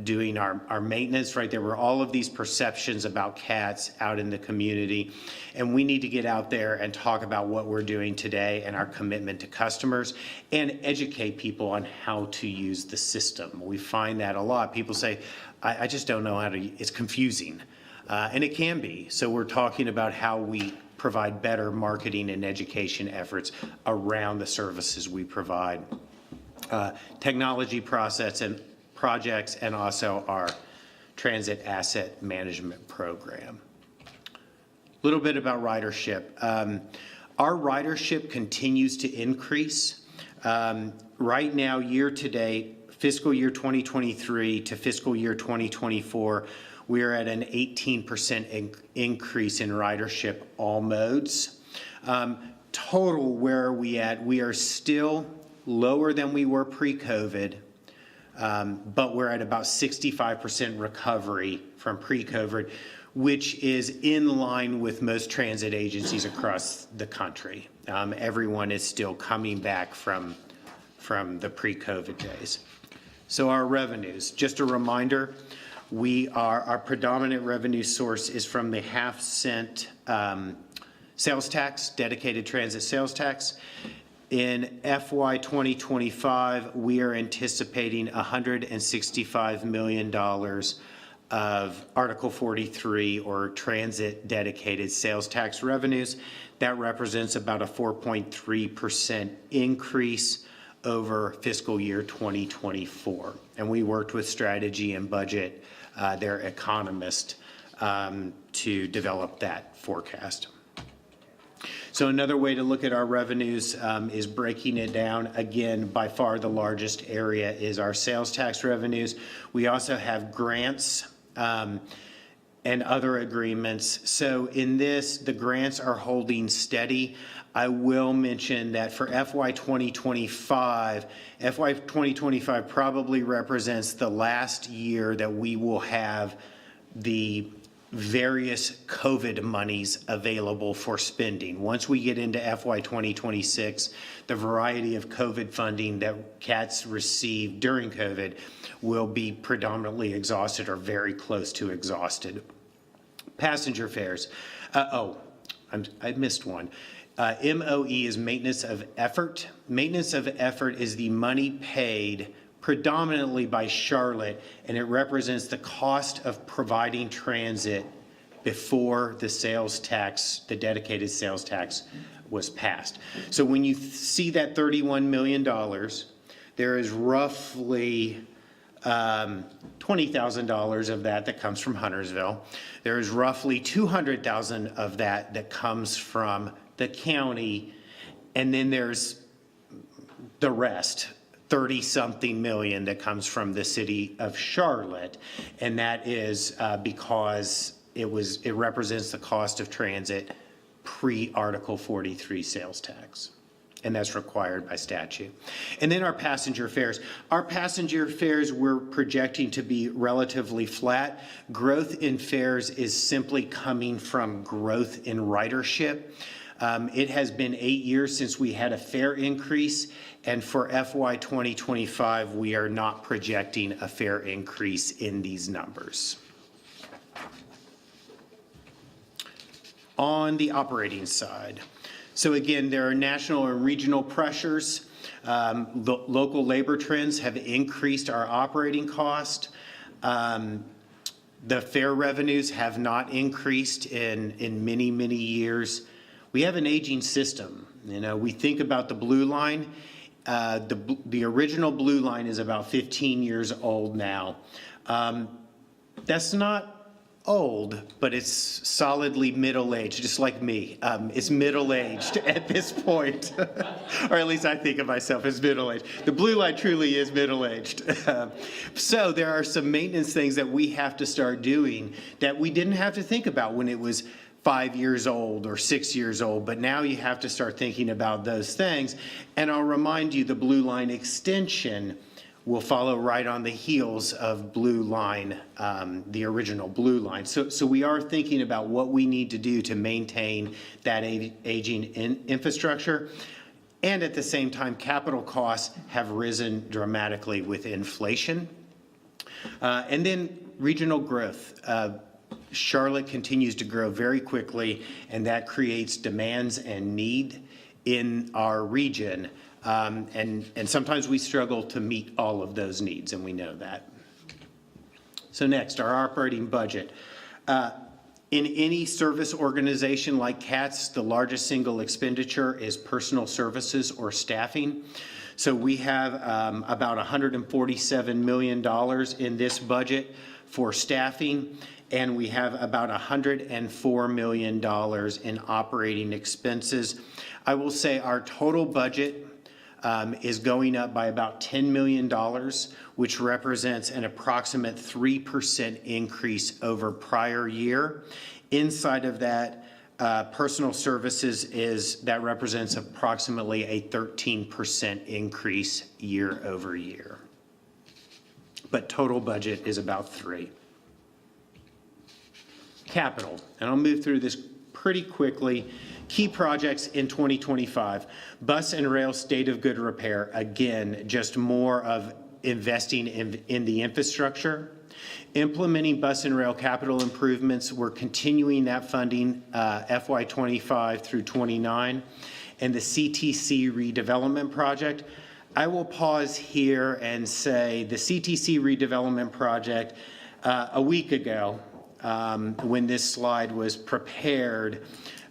[SPEAKER 11] doing our maintenance, right? There were all of these perceptions about CATS out in the community, and we need to get out there and talk about what we're doing today and our commitment to customers and educate people on how to use the system. We find that a lot. People say, I just don't know how to, it's confusing, and it can be. So we're talking about how we provide better marketing and education efforts around the services we provide. Technology process and projects, and also our transit asset management program. A little bit about ridership. Our ridership continues to increase. Right now, year to date, fiscal year 2023 to fiscal year 2024, we are at an 18% increase in ridership, all modes. Total, where are we at? We are still lower than we were pre-COVID, but we're at about 65% recovery from pre-COVID, which is in line with most transit agencies across the country. Everyone is still coming back from the pre-COVID days. So our revenues, just a reminder, our predominant revenue source is from the half-cent sales tax, dedicated transit sales tax. In FY 2025, we are anticipating $165 million of Article 43 or transit dedicated sales tax revenues. That represents about a 4.3% increase over fiscal year 2024. And we worked with Strategy and Budget, their economist, to develop that forecast. So another way to look at our revenues is breaking it down. Again, by far the largest area is our sales tax revenues. We also have grants and other agreements. So in this, the grants are holding steady. I will mention that for FY 2025 probably represents the last year that we will have the various COVID monies available for spending. Once we get into FY 2026, the variety of COVID funding that CATS received during COVID will be predominantly exhausted or very close to exhausted. Passenger fares. I missed one. MOE is maintenance of effort. Maintenance of effort is the money paid predominantly by Charlotte, and it represents the cost of providing transit before the sales tax, the dedicated sales tax, was passed. So when you see that $31 million, there is roughly $20,000 of that comes from Huntersville. There is roughly $200,000 of that comes from the county, and then there's the rest, 30-something million that comes from the city of Charlotte, and that is because it represents the cost of transit pre-Article 43 sales tax, and that's required by statute. And then our passenger fares. Our passenger fares we're projecting to be relatively flat. Growth in fares is simply coming from growth in ridership. It has been 8 years since we had a fare increase, and for FY 2025, we are not projecting a fare increase in these numbers. On the operating side, so again, there are national and regional pressures. The local labor trends have increased our operating cost. The fare revenues have not increased in many, many years. We have an aging system. You know, we think about the Blue Line. The original Blue Line is about 15 years old now. That's not old, but it's solidly middle-aged, just like me. It's middle-aged at this point, or at least I think of myself as middle-aged. The Blue Line truly is middle-aged. So there are some maintenance things that we have to start doing that we didn't have to think about when it was 5 years old or 6 years old, but now you have to start thinking about those things. And I'll remind you, the Blue Line extension will follow right on the heels of Blue Line, the original Blue Line. So we are thinking about what we need to do to maintain that aging infrastructure. And at the same time, capital costs have risen dramatically with inflation. And then regional growth. Charlotte continues to grow very quickly, and that creates demands and need in our region. And sometimes we struggle to meet all of those needs, and we know that. So next, our operating budget. In any service organization like CATS, the largest single expenditure is personal services or staffing. So we have about $147 million in this budget for staffing, and we have about $104 million in operating expenses. I will say our total budget is going up by about $10 million, which represents an approximate 3% increase over prior year. Inside of that, personal services that represents approximately a 13% increase year over year. But total budget is about 3%. Capital, and I'll move through this pretty quickly. Key projects in 2025, bus and rail state of good repair. Again, just more of investing in the infrastructure. Implementing bus and rail capital improvements. We're continuing that funding FY 25 through 29. And the CTC redevelopment project. I will pause here and say the CTC redevelopment project, a week ago, when this slide was prepared,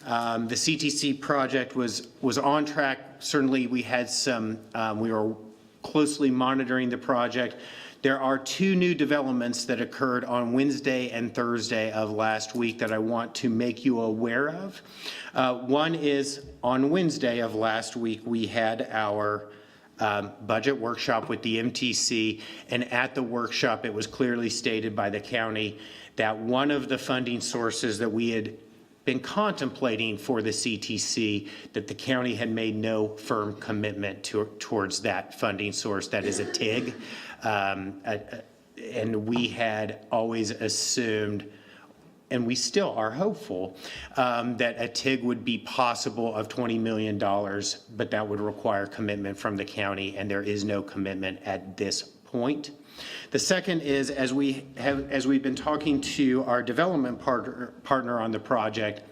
[SPEAKER 11] the CTC project was on track. Certainly, we had some, we were closely monitoring the project. There are 2 new developments that occurred on Wednesday and Thursday of last week that I want to make you aware of. One is on Wednesday of last week, we had our budget workshop with the MTC, and at the workshop, it was clearly stated by the county that one of the funding sources that we had been contemplating for the CTC, that the county had made no firm commitment towards that funding source, that is a TIG. And we had always assumed, and we still are hopeful, that a TIG would be possible of $20 million, but that would require commitment from the county, and there is no commitment at this point. The second is, as we've been talking to our development partner on the project,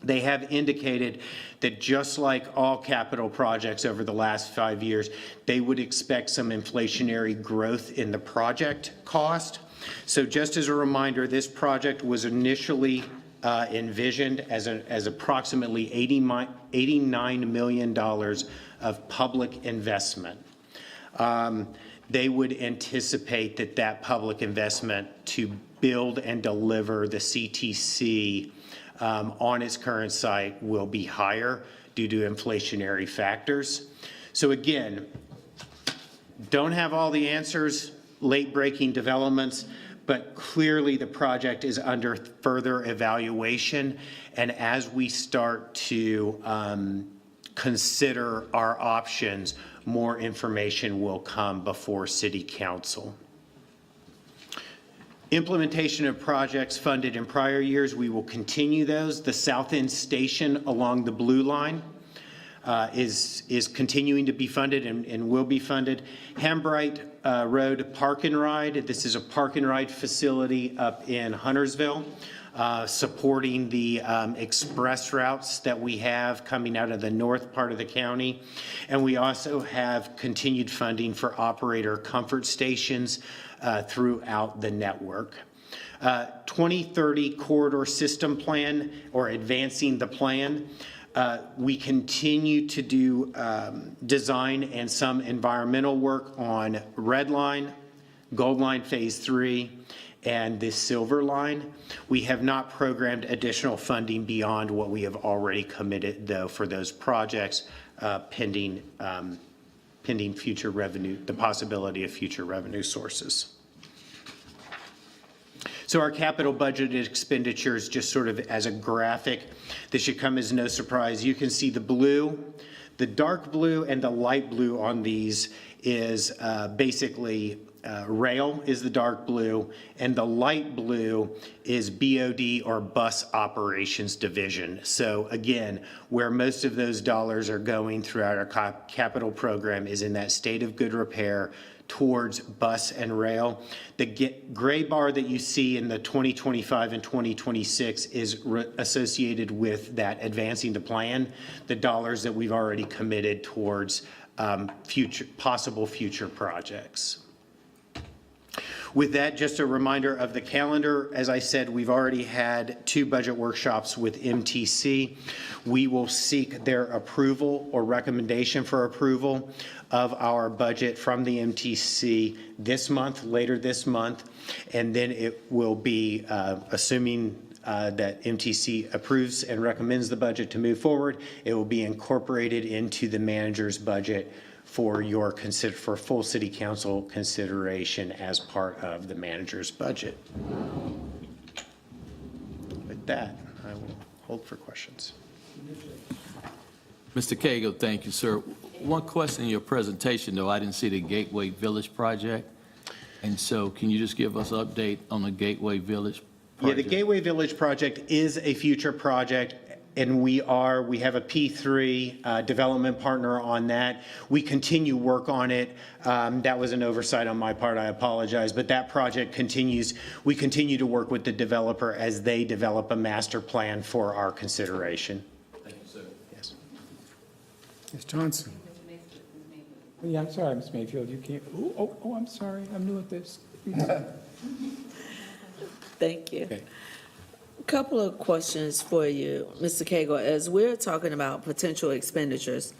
[SPEAKER 11] they have indicated that just like all capital projects over the last 5 years, they would expect some inflationary growth in the project cost. So just as a reminder, this project was initially envisioned as approximately $89 million of public investment. They would anticipate that public investment to build and deliver the CTC on its current site will be higher due to inflationary factors. So again, don't have all the answers, late-breaking developments, but clearly the project is under further evaluation. And as we start to consider our options, more information will come before City Council. Implementation of projects funded in prior years, we will continue those. The South End Station along the Blue Line is continuing to be funded and will be funded. Hambright Road Park and Ride, this is a park and ride facility up in Huntersville, supporting the express routes that we have coming out of the north part of the county. And we also have continued funding for operator comfort stations throughout the network. 2030 Corridor System Plan, or advancing the plan. We continue to do design and some environmental work on Red Line, Gold Line Phase 3, and the Silver Line. We have not programmed additional funding beyond what we have already committed, though, for those projects, pending future revenue, the possibility of future revenue sources. So our capital budget expenditures, just sort of as a graphic, this should come as no surprise. You can see the blue, the dark blue and the light blue on these is basically rail is the dark blue, and the light blue is BOD, or Bus Operations Division. So again, where most of those dollars are going throughout our capital program is in that state of good repair towards bus and rail. The gray bar that you see in the 2025 and 2026 is associated with that advancing the plan, the dollars that we've already committed towards possible future projects. With that, just a reminder of the calendar. As I said, we've already had 2 budget workshops with MTC. We will seek their approval or recommendation for approval of our budget from the MTC this month, later this month, and then it will be, assuming that MTC approves and recommends the budget to move forward, it will be incorporated into the manager's budget for your for full city council consideration as part of the manager's budget. With that, I will hold for questions.
[SPEAKER 1] Mr. Cagle, thank you, sir. One question in your presentation, though, I didn't see the Gateway Village project. And so can you just give us an update on the Gateway Village project?
[SPEAKER 11] Yeah, the Gateway Village project is a future project, and we have a P3 development partner on that. We continue work on it. That was an oversight on my part, I apologize, but that project continues. We continue to work with the developer as they develop a master plan for our consideration.
[SPEAKER 1] Thank you, sir.
[SPEAKER 11] Yes.
[SPEAKER 2] Ms. Johnson. Yeah, I'm sorry, Ms. Mayfield, you can't, oh, I'm sorry, I'm new at this.
[SPEAKER 4] Thank you.
[SPEAKER 2] Okay.
[SPEAKER 4] Couple of questions for you, Mr. Cagle. As we're talking about potential expenditures,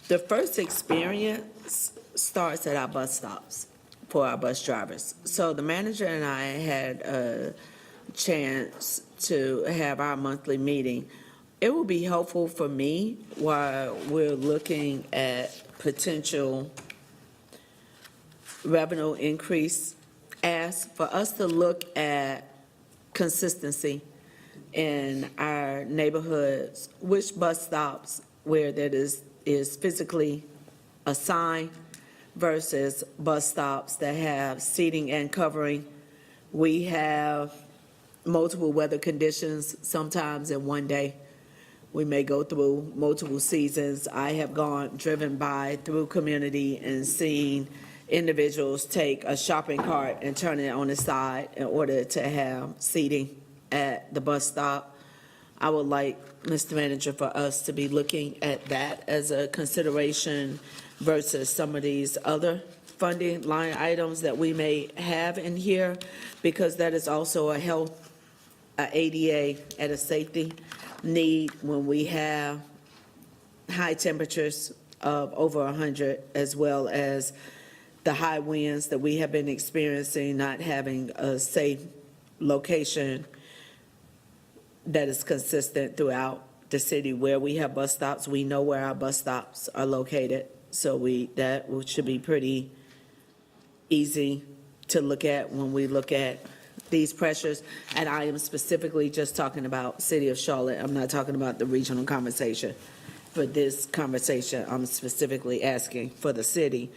[SPEAKER 4] the first experience starts at our bus stops for our bus drivers. So the manager and I had a chance to have our monthly meeting. It will be helpful for me while we're looking at potential revenue increase, ask for us to look at consistency in our neighborhoods, which bus stops where that is physically assigned versus bus stops that have seating and covering. We have multiple weather conditions sometimes in one day. We may go through multiple seasons. I have driven through community and seen individuals take a shopping cart and turn it on its side in order to have seating at the bus stop. I would like, Mr. Manager, for us to be looking at that as a consideration versus some of these other funding line items that we may have in here, because that is also a health, a ADA, and a safety need when we have high temperatures of over 100, as well as the high winds that we have been experiencing, not having a safe location that is consistent throughout the city. Where we have bus stops, we know where our bus stops are located. So that should be pretty easy to look at when we look at these pressures. And I am specifically just talking about City of Charlotte. I'm not talking about the regional conversation. For this conversation, I'm specifically asking for the city.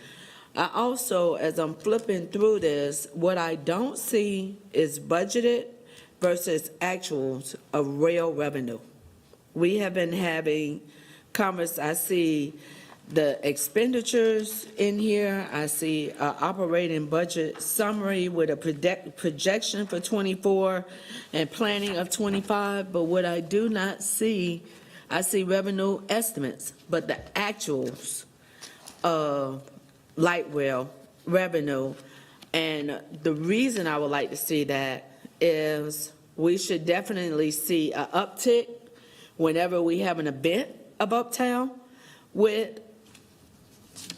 [SPEAKER 4] I also, as I'm flipping through this, what I don't see is budgeted versus actuals of rail revenue. We have been having I see the expenditures in here, I see a operating budget summary with a projection for '24 and planning of '25, but what I do not see, I see revenue estimates, but the actuals of light rail revenue. And the reason I would like to see that is we should definitely see an uptick whenever we have an event of Uptown with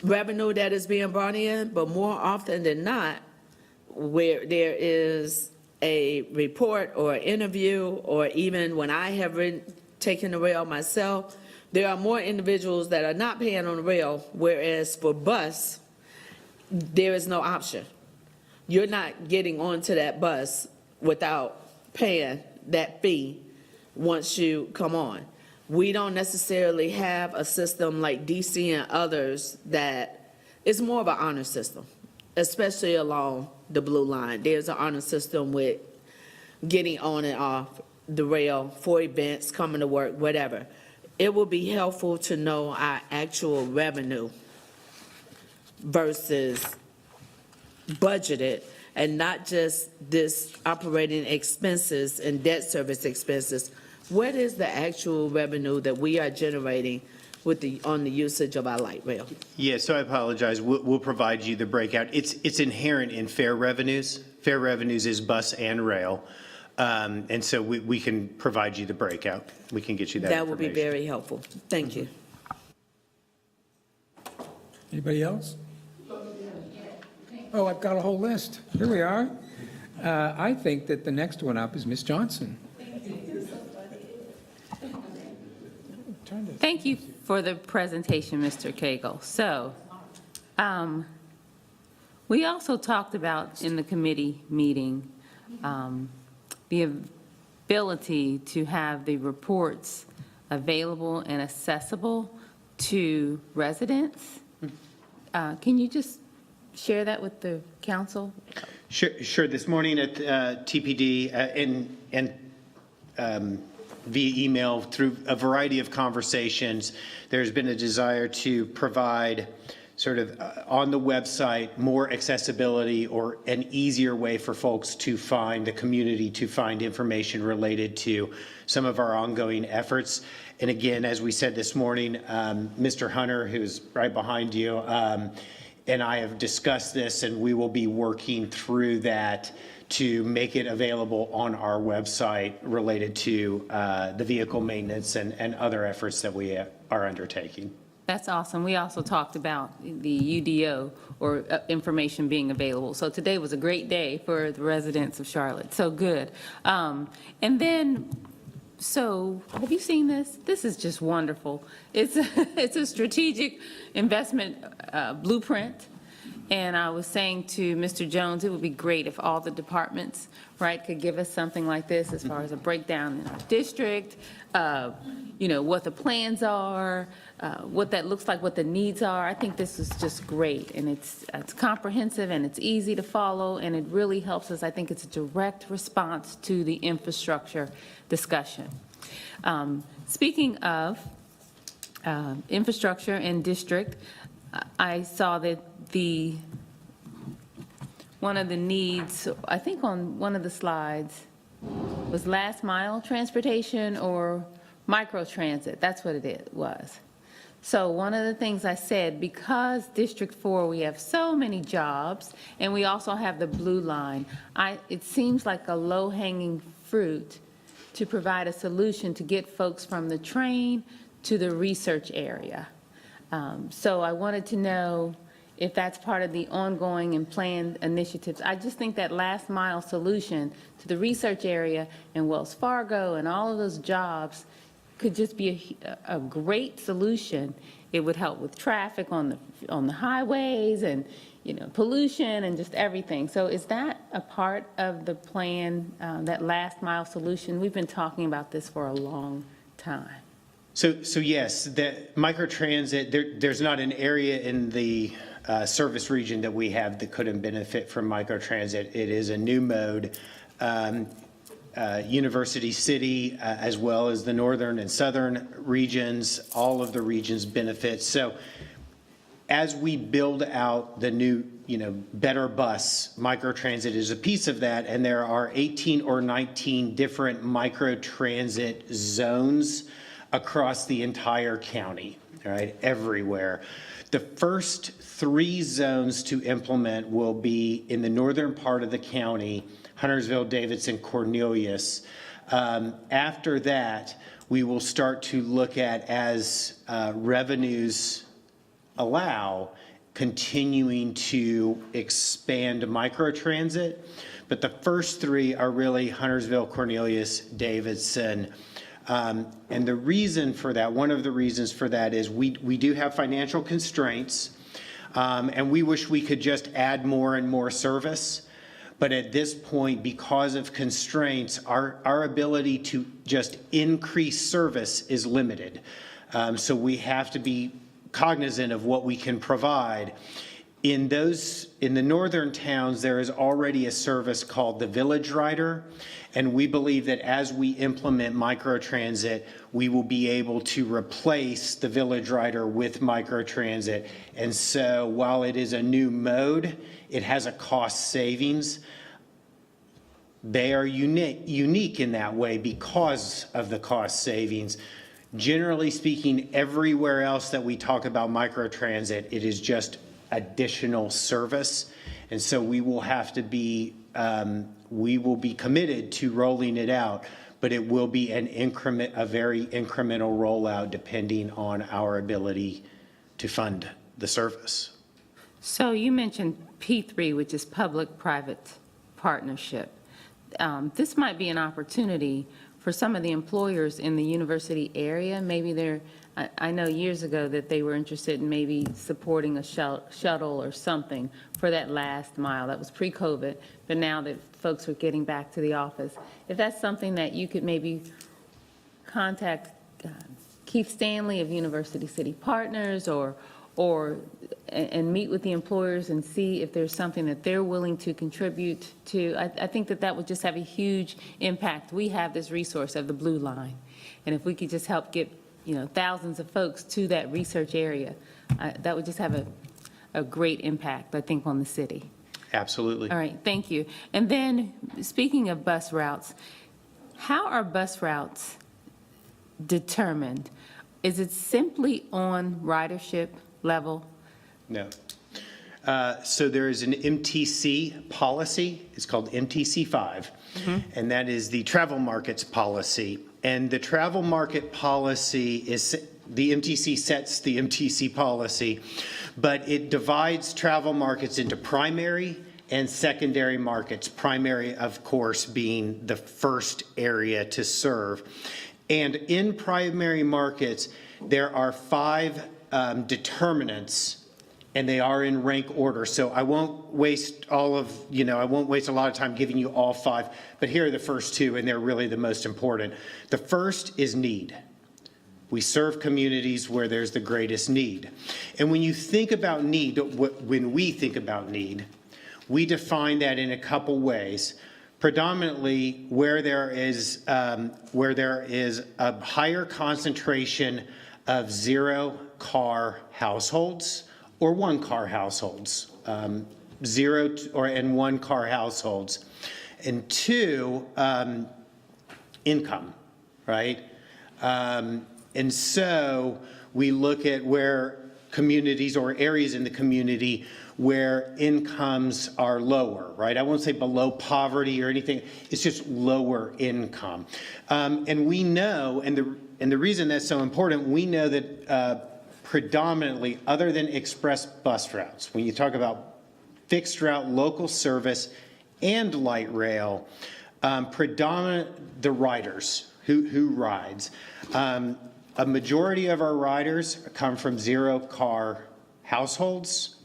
[SPEAKER 4] revenue that is being brought in, but more often than not, where there is a report or interview, or even when I have taken the rail myself, there are more individuals that are not paying on the rail, whereas for bus, there is no option. You're not getting onto that bus without paying that fee once you come on. We don't necessarily have a system like DC and others that is more of an honor system, especially along the Blue Line. There's an honor system with getting on and off the rail for events, coming to work, whatever. It will be helpful to know our actual revenue versus budgeted, and not just this operating expenses and debt service expenses. What is the actual revenue that we are generating on the usage of our light rail?
[SPEAKER 11] Yeah, so I apologize. We'll provide you the breakout. It's inherent in fare revenues. Fare revenues is bus and rail. And so we can provide you the breakout. We can get you that
[SPEAKER 4] That would be
[SPEAKER 11] information.
[SPEAKER 4] very helpful. Thank you.
[SPEAKER 2] Anybody else? Oh, I've got a whole list. Here we are. I think that the next one up is Ms. Johnson.
[SPEAKER 3] Thank you for the presentation, Mr. Cagle. So, we also talked about in the committee meeting the ability to have the reports available and accessible to residents. Can you just share that with the council?
[SPEAKER 11] Sure. This morning at TPD and via email, through a variety of conversations, there's been a desire to provide sort of on the website more accessibility or an easier way for folks to find the community, to find information related to some of our ongoing efforts. And again, as we said this morning, Mr. Hunter, who's right behind you, and I have discussed this, and we will be working through that to make it available on our website related to the vehicle maintenance and other efforts that we are undertaking.
[SPEAKER 3] That's awesome. We also talked about the UDO, or information being available. So today was a great day for the residents of Charlotte. So good. And then, so have you seen this? This is just wonderful. It's a strategic investment blueprint. And I was saying to Mr. Jones, it would be great if all the departments, right, could give us something like this as far as a breakdown in our district, what the plans are, what that looks like, what the needs are. I think this is just great, and it's comprehensive, and it's easy to follow, and it really helps us. I think it's a direct response to the infrastructure discussion. Speaking of infrastructure and district, I saw that one of the needs, I think on one of the slides, was last mile transportation or microtransit. That's what it was. So one of the things I said, because District 4, we have so many jobs, and we also have the Blue Line, it seems like a low-hanging fruit to provide a solution to get folks from the train to the research area. So I wanted to know if that's part of the ongoing and planned initiatives. I just think that last mile solution to the research area and Wells Fargo and all of those jobs could just be a great solution. It would help with traffic on the highways and, pollution and just everything. So is that a part of the plan, that last mile solution? We've been talking about this for a long time.
[SPEAKER 11] So yes, the microtransit, there's not an area in the service region that we have that couldn't benefit from microtransit. It is a new mode. University City, as well as the northern and southern regions, all of the regions benefit. So as we build out the new, better bus, microtransit is a piece of that, and there are 18 or 19 different microtransit zones across the entire county, right, everywhere. The first 3 zones to implement will be in the northern part of the county, Huntersville, Davidson, Cornelius. After that, we will start to look at, as revenues allow, continuing to expand microtransit. But the first 3 are really Huntersville, Cornelius, Davidson. And the reason for that, one of the reasons for that is we do have financial constraints, and we wish we could just add more and more service. But at this point, because of constraints, our ability to just increase service is limited. So we have to be cognizant of what we can provide. In the northern towns, there is already a service called the Village Rider, and we believe that as we implement microtransit, we will be able to replace the Village Rider with microtransit. And so while it is a new mode, it has a cost savings. They are unique in that way because of the cost savings. Generally speaking, everywhere else that we talk about microtransit, it is just additional service. And so we will have to be, we will be committed to rolling it out, but it will be an increment, a very incremental rollout depending on our ability to fund the service.
[SPEAKER 3] So you mentioned P3, which is public-private partnership. This might be an opportunity for some of the employers in the university area. Maybe I know years ago that they were interested in maybe supporting a shuttle or something for that last mile. That was pre-COVID, but now that folks are getting back to the office, if that's something that you could maybe contact Keith Stanley of University City Partners and meet with the employers and see if there's something that they're willing to contribute to. I think that would just have a huge impact. We have this resource of the Blue Line, and if we could just help get thousands of folks to that research area, that would just have a great impact, I think, on the city.
[SPEAKER 11] Absolutely.
[SPEAKER 3] All right, thank you. And then, speaking of bus routes, how are bus routes determined? Is it simply on ridership level?
[SPEAKER 11] No. So there is an MTC policy. It's called MTC 5, and that is the travel markets policy. And the travel market policy is, the MTC sets the MTC policy, but it divides travel markets into primary and secondary markets. Primary, of course, being the first area to serve. And in primary markets, there are 5 determinants, and they are in rank order. So I won't waste I won't waste a lot of time giving you all 5, but here are the first 2, and they're really the most important. The first is need. We serve communities where there's the greatest need. And when you think about need, when we think about need, we define that in a couple ways. Predominantly where there is a higher concentration of 0-car households or 1-car households, 0 and 1-car households, and 2, income, right? And so we look at where communities or areas in the community where incomes are lower, right? I won't say below poverty or anything. It's just lower income. And we know, and the reason that's so important, we know that predominantly, other than express bus routes, when you talk about fixed route, local service, and light rail, predominant the riders who rides. A majority of our riders come from 0-car households.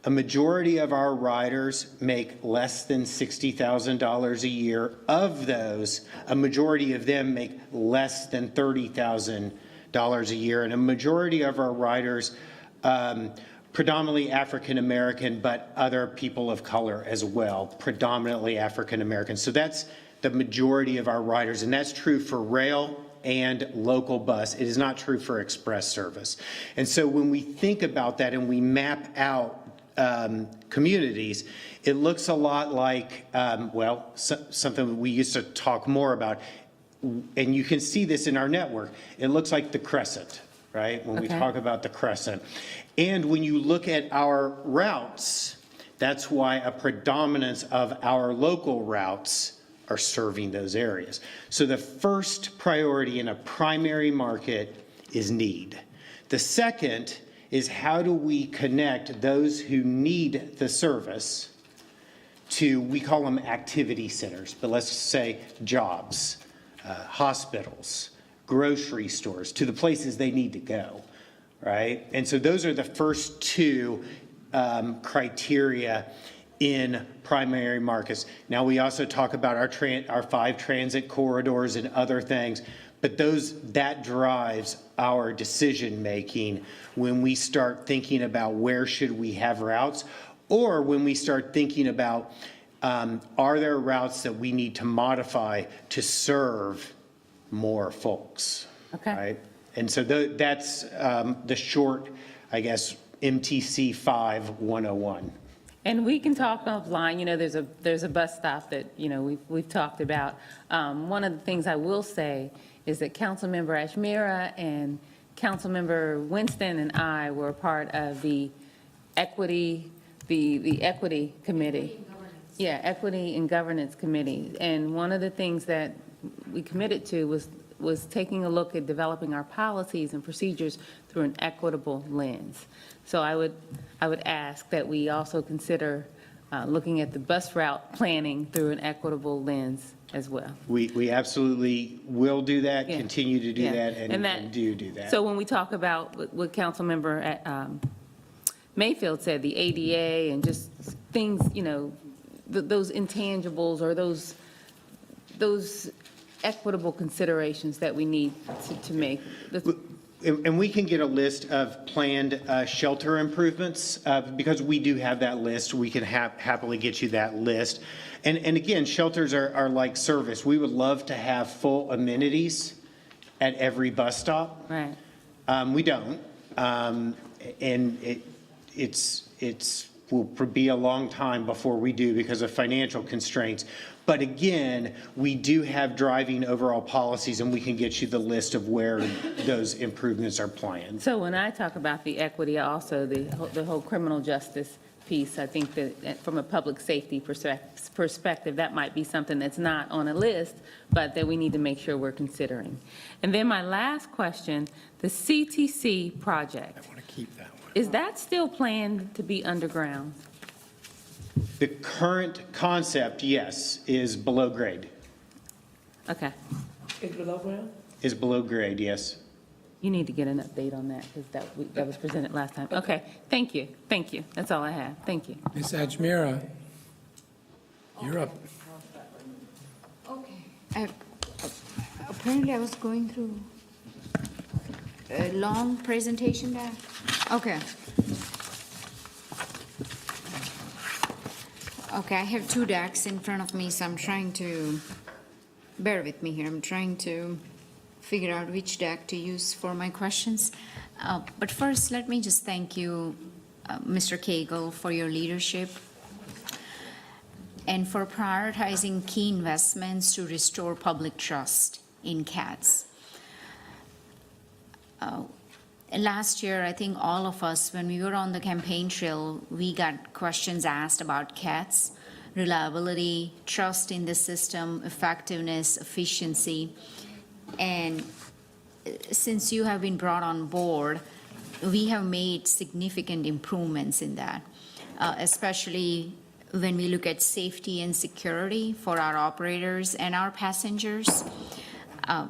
[SPEAKER 11] A majority of our riders make less than $60,000 a year. Of those, a majority of them make less than $30,000 a year. And a majority of our riders predominantly African American, but other people of color as well, predominantly African American. So that's the majority of our riders, and that's true for rail and local bus. It is not true for express service. And so when we think about that and we map out communities, it looks a lot like, something we used to talk more about, and you can see this in our network. It looks like the crescent, right? When we
[SPEAKER 3] Okay.
[SPEAKER 11] talk about the crescent. And when you look at our routes, that's why a predominance of our local routes are serving those areas. So the first priority in a primary market is need. The second is how do we connect those who need the service to, we call them activity centers, but let's say jobs, hospitals, grocery stores, to the places they need to go, right? And so those are the first two criteria in primary markets. Now, we also talk about our 5 transit corridors and other things, but that drives our decision-making when we start thinking about where should we have routes, or when we start thinking about are there routes that we need to modify to serve more folks,
[SPEAKER 3] Okay.
[SPEAKER 11] right? And so that's the short, I guess, MTC 5 101.
[SPEAKER 3] And we can talk offline, there's a bus stop that, we've talked about. One of the things I will say is that Councilmember Ashmira and Councilmember Winston and I were part of the equity, the equity committee. Yeah, Equity and Governance Committee. And one of the things that we committed to was taking a look at developing our policies and procedures through an equitable lens. So I would ask that we also consider looking at the bus route planning through an equitable lens as well.
[SPEAKER 11] We absolutely will do that,
[SPEAKER 3] Yeah.
[SPEAKER 11] continue to do
[SPEAKER 3] Yeah.
[SPEAKER 11] that, and do that.
[SPEAKER 3] So when we talk about what Councilmember Mayfield said, the ADA and just things, those intangibles or those equitable considerations that we need to make.
[SPEAKER 11] And we can get a list of planned shelter improvements, because we do have that list. We can happily get you that list. And again, shelters are like service. We would love to have full amenities at every bus stop.
[SPEAKER 3] Right.
[SPEAKER 11] We don't. And it's will be a long time before we do because of financial constraints. But again, we do have driving overall policies, and we can get you the list of where those improvements are planned.
[SPEAKER 3] So when I talk about the equity, also the whole criminal justice piece, I think that from a public safety perspective, that might be something that's not on a list, but that we need to make sure we're considering. And then my last question, the CTC project.
[SPEAKER 6] I want to keep that one.
[SPEAKER 3] Is that still planned to be underground?
[SPEAKER 11] The current concept, yes, is below grade.
[SPEAKER 3] Okay.
[SPEAKER 9] Is below ground?
[SPEAKER 11] Is below grade, yes.
[SPEAKER 3] You need to get an update on that because that was presented last time. Okay, thank you. Thank you. That's all I have. Thank you.
[SPEAKER 2] Ms. Ajmira, you're up.
[SPEAKER 7] Okay. Apparently, I was going through a long presentation there. Okay. Okay, I have 2 decks in front of me, so I'm trying to, bear with me here, I'm trying to figure out which deck to use for my questions. But first, let me just thank you, Mr. Cagle, for your leadership and for prioritizing key investments to restore public trust in CATS. Last year, I think all of us, when we were on the campaign trail, we got questions asked about CATS, reliability, trust in the system, effectiveness, efficiency. And since you have been brought on board, we have made significant improvements in that, especially when we look at safety and security for our operators and our passengers.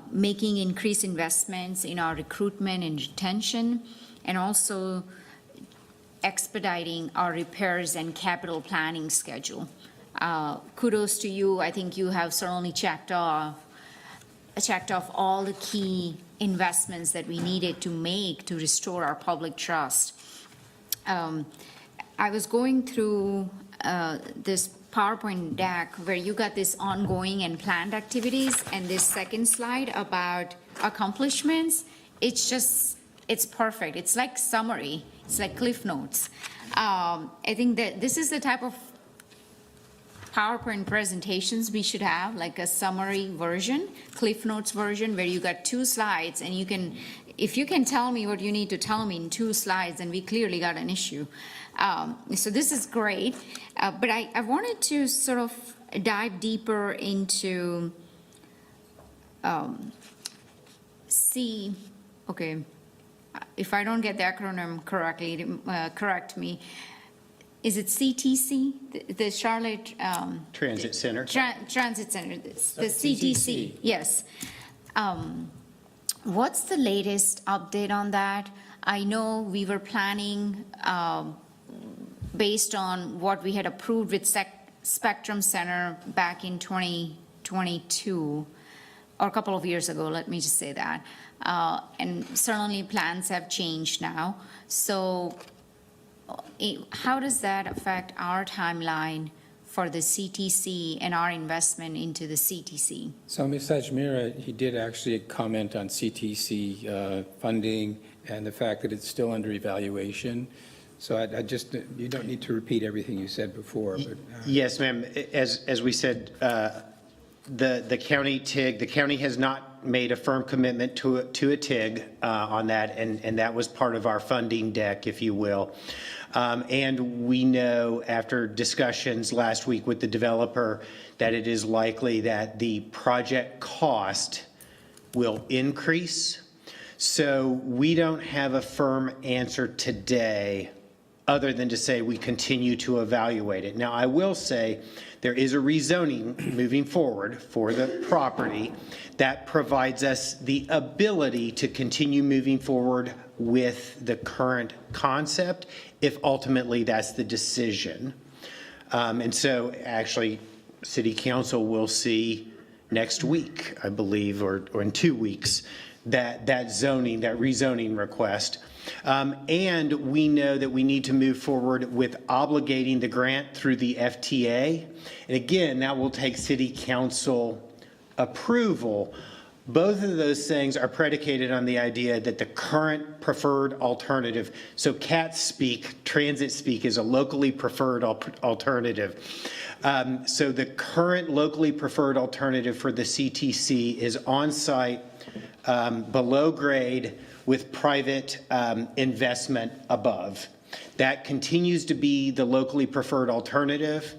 [SPEAKER 7] Making increased investments in our recruitment and retention, and also expediting our repairs and capital planning schedule. Kudos to you. I think you have certainly checked off all the key investments that we needed to make to restore our public trust. I was going through this PowerPoint deck where you got this ongoing and planned activities, and this second slide about accomplishments, it's perfect. It's like summary. It's like Cliff Notes. I think that this is the type of PowerPoint presentations we should have, like a summary version, Cliff Notes version, where you got 2 slides, and you can, if you can tell me what you need to tell me in 2 slides, then we clearly got an issue. So this is great, but I wanted to sort of dive deeper into okay, if I don't get the acronym correctly, correct me. Is it CTC, the Charlotte?
[SPEAKER 11] Transit Center.
[SPEAKER 7] Transit Center, the CTC, yes. What's the latest update on that? I know we were planning, based on what we had approved with Spectrum Center back in 2022, or a couple of years ago, let me just say that. And certainly plans have changed now. So how does that affect our timeline for the CTC and our investment into the CTC?
[SPEAKER 2] So Ms. Ajmera, he did actually comment on CTC funding and the fact that it's still under evaluation. So I just, you don't need to repeat everything you said before. But,
[SPEAKER 11] Yes, ma'am. As we said, the county TIG, the county has not made a firm commitment to a TIG on that, and that was part of our funding deck, if you will. And we know after discussions last week with the developer that it is likely that the project cost will increase. So we don't have a firm answer today other than to say we continue to evaluate it. Now, I will say there is a rezoning moving forward for the property that provides us the ability to continue moving forward with the current concept if ultimately that's the decision. And so actually, City Council will see next week, I believe, or in 2 weeks, that zoning, that rezoning request. And we know that we need to move forward with obligating the grant through the FTA. And again, that will take City Council approval. Both of those things are predicated on the idea that the current preferred alternative, so CAT speak, transit speak, is a locally preferred alternative. So the current locally preferred alternative for the CTC is on-site, below grade, with private investment above. That continues to be the locally preferred alternative,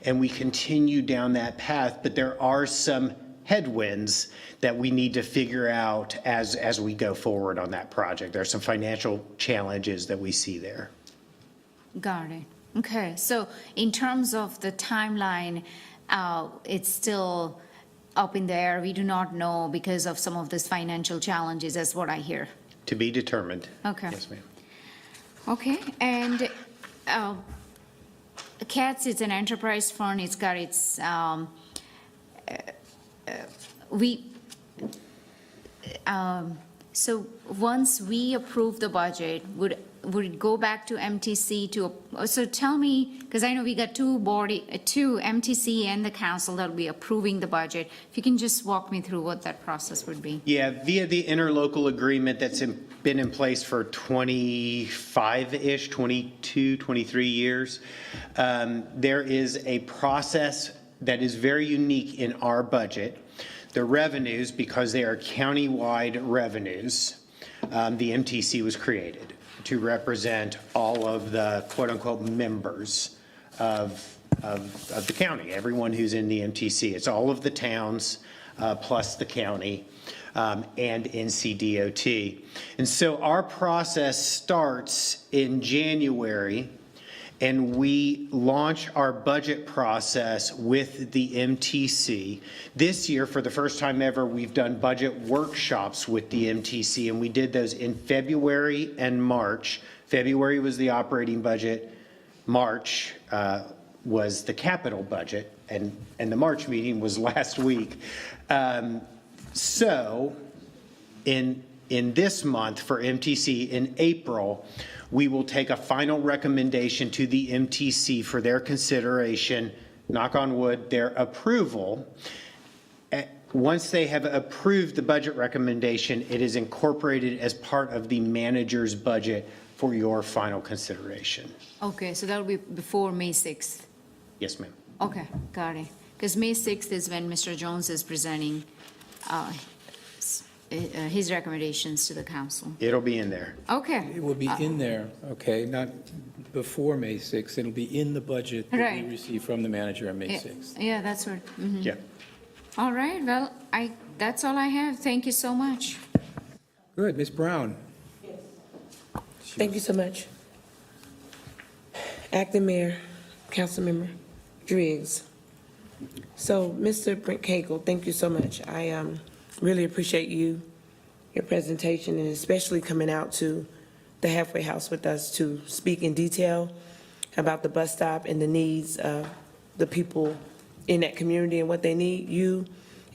[SPEAKER 11] and we continue down that path, but there are some headwinds that we need to figure out as we go forward on that project. There are some financial challenges that we see there.
[SPEAKER 7] Got it. Okay, so in terms of the timeline, it's still up in the air. We do not know because of some of these financial challenges, that's what I hear.
[SPEAKER 11] To be determined.
[SPEAKER 7] Okay.
[SPEAKER 11] Yes, ma'am.
[SPEAKER 7] Okay, and CATS is an enterprise fund. It's got its, so once we approve the budget, would it go back to MTC to, so tell me, because I know we got two MTC and the council that'll be approving the budget. If you can just walk me through what that process would be.
[SPEAKER 11] Yeah, via the interlocal agreement that's been in place for 25-ish, 22, 23 years, there is a process that is very unique in our budget. The revenues, because they are county-wide revenues, the MTC was created to represent all of the quote-unquote members of the county, everyone who's in the MTC. It's all of the towns plus the county and NCDOT. And so our process starts in January, and we launch our budget process with the MTC. This year, for the first time ever, we've done budget workshops with the MTC, and we did those in February and March. February was the operating budget. March was the capital budget, and the March meeting was last week. So in in this month for MTC. In April, we will take a final recommendation to the MTC for their consideration, knock on wood, their approval. Once they have approved the budget recommendation, it is incorporated as part of the manager's budget for your final consideration.
[SPEAKER 7] Okay, so that'll be before May 6th.
[SPEAKER 11] Yes, ma'am.
[SPEAKER 7] Okay, got it. Because May 6th is when Mr. Jones is presenting his recommendations to the council.
[SPEAKER 11] It'll be in there.
[SPEAKER 7] Okay.
[SPEAKER 2] It will be in there, okay, not before May 6th. It'll be in the budget that
[SPEAKER 7] Right.
[SPEAKER 2] we receive from the manager on May
[SPEAKER 7] Yeah,
[SPEAKER 2] 6th.
[SPEAKER 7] yeah, that's what, mhm.
[SPEAKER 11] Yeah.
[SPEAKER 7] All right, well, that's all I have. Thank you so much.
[SPEAKER 2] Good, Ms. Brown.
[SPEAKER 9] Thank you so much. Acting Mayor, Councilmember Driggs. So, Mr. Brent Cagle, thank you so much. I really appreciate your presentation, and especially coming out to the halfway house with us to speak in detail about the bus stop and the needs of the people in that community and what they need. You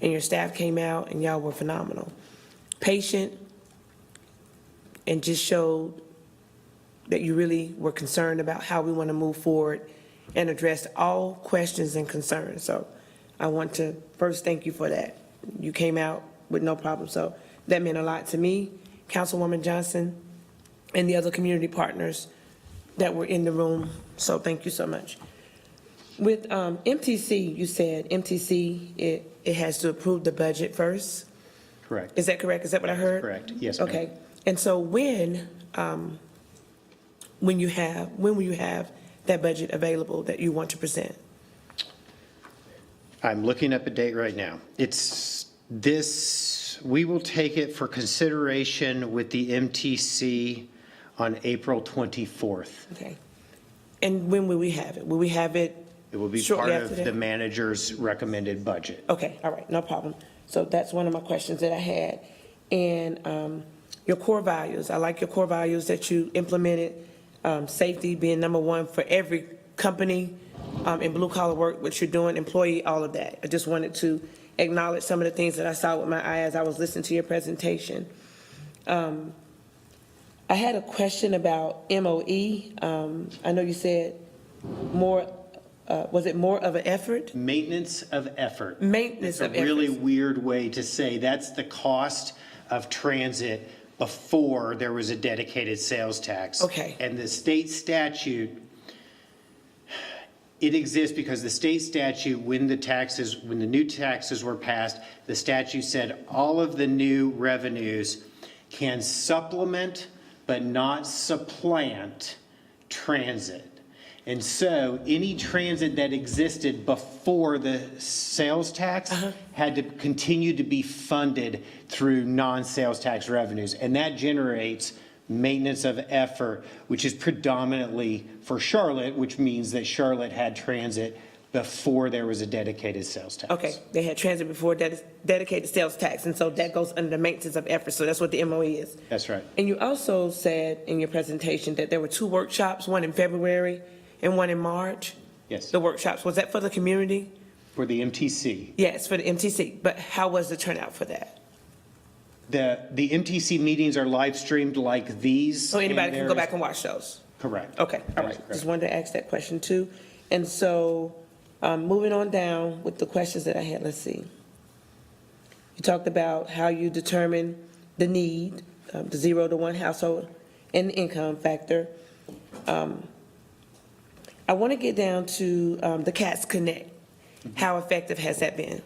[SPEAKER 9] and your staff came out, and y'all were phenomenal. Patient, and just showed that you really were concerned about how we want to move forward and address all questions and concerns. So I want to first thank you for that. You came out with no problem, so that meant a lot to me, Councilwoman Johnson, and the other community partners that were in the room, so thank you so much. With MTC, you said MTC, it has to approve the budget first?
[SPEAKER 11] Correct.
[SPEAKER 9] Is that correct? Is that what I heard?
[SPEAKER 11] Correct. Yes, ma'am.
[SPEAKER 9] Okay, and so when will you have that budget available that you want to present?
[SPEAKER 11] I'm looking up a date right now. We will take it for consideration with the MTC on April 24th.
[SPEAKER 9] Okay. And when will we have it? Will we have it?
[SPEAKER 11] It will be
[SPEAKER 9] Shortly
[SPEAKER 11] part
[SPEAKER 9] after
[SPEAKER 11] of
[SPEAKER 9] that?
[SPEAKER 11] the manager's recommended budget.
[SPEAKER 9] Okay, all right, no problem. So that's one of my questions that I had. And your core values, I like your core values that you implemented, safety being number one for every company in blue collar work, what you're doing, employee, all of that. I just wanted to acknowledge some of the things that I saw with my eye as I was listening to your presentation. I had a question about MOE. I know you said more, was it more of an effort?
[SPEAKER 11] Maintenance of effort.
[SPEAKER 9] Maintenance of
[SPEAKER 11] It's a really
[SPEAKER 9] effort.
[SPEAKER 11] weird way to say that's the cost of transit before there was a dedicated sales tax.
[SPEAKER 9] Okay.
[SPEAKER 11] And the state statute, it exists because the state statute, when the new taxes were passed, the statute said all of the new revenues can supplement but not supplant transit. And so any transit that existed before the sales tax had to continue to be funded through non-sales tax revenues. And that generates maintenance of effort, which is predominantly for Charlotte, which means that Charlotte had transit before there was a dedicated sales tax.
[SPEAKER 9] Okay, they had transit before dedicated sales tax, and so that goes under the maintenance of effort, so that's what the MOE is.
[SPEAKER 11] That's right.
[SPEAKER 9] And you also said in your presentation that there were 2 workshops, one in February and one in March?
[SPEAKER 11] Yes.
[SPEAKER 9] The workshops, was that for the community?
[SPEAKER 11] For the MTC.
[SPEAKER 9] Yes, for the MTC, but how was the turnout for that?
[SPEAKER 11] The MTC meetings are live streamed like these.
[SPEAKER 9] So anybody
[SPEAKER 11] and
[SPEAKER 9] can go
[SPEAKER 11] there's-
[SPEAKER 9] back and watch those?
[SPEAKER 11] Correct.
[SPEAKER 9] Okay, all
[SPEAKER 11] That is
[SPEAKER 9] right,
[SPEAKER 11] correct.
[SPEAKER 9] just wanted to ask that question too. And so, moving on down with the questions that I had, let's see. You talked about how you determine the need, the 0 to 1 household and the income factor. I want to get down to the Cats Connect. How effective has that been?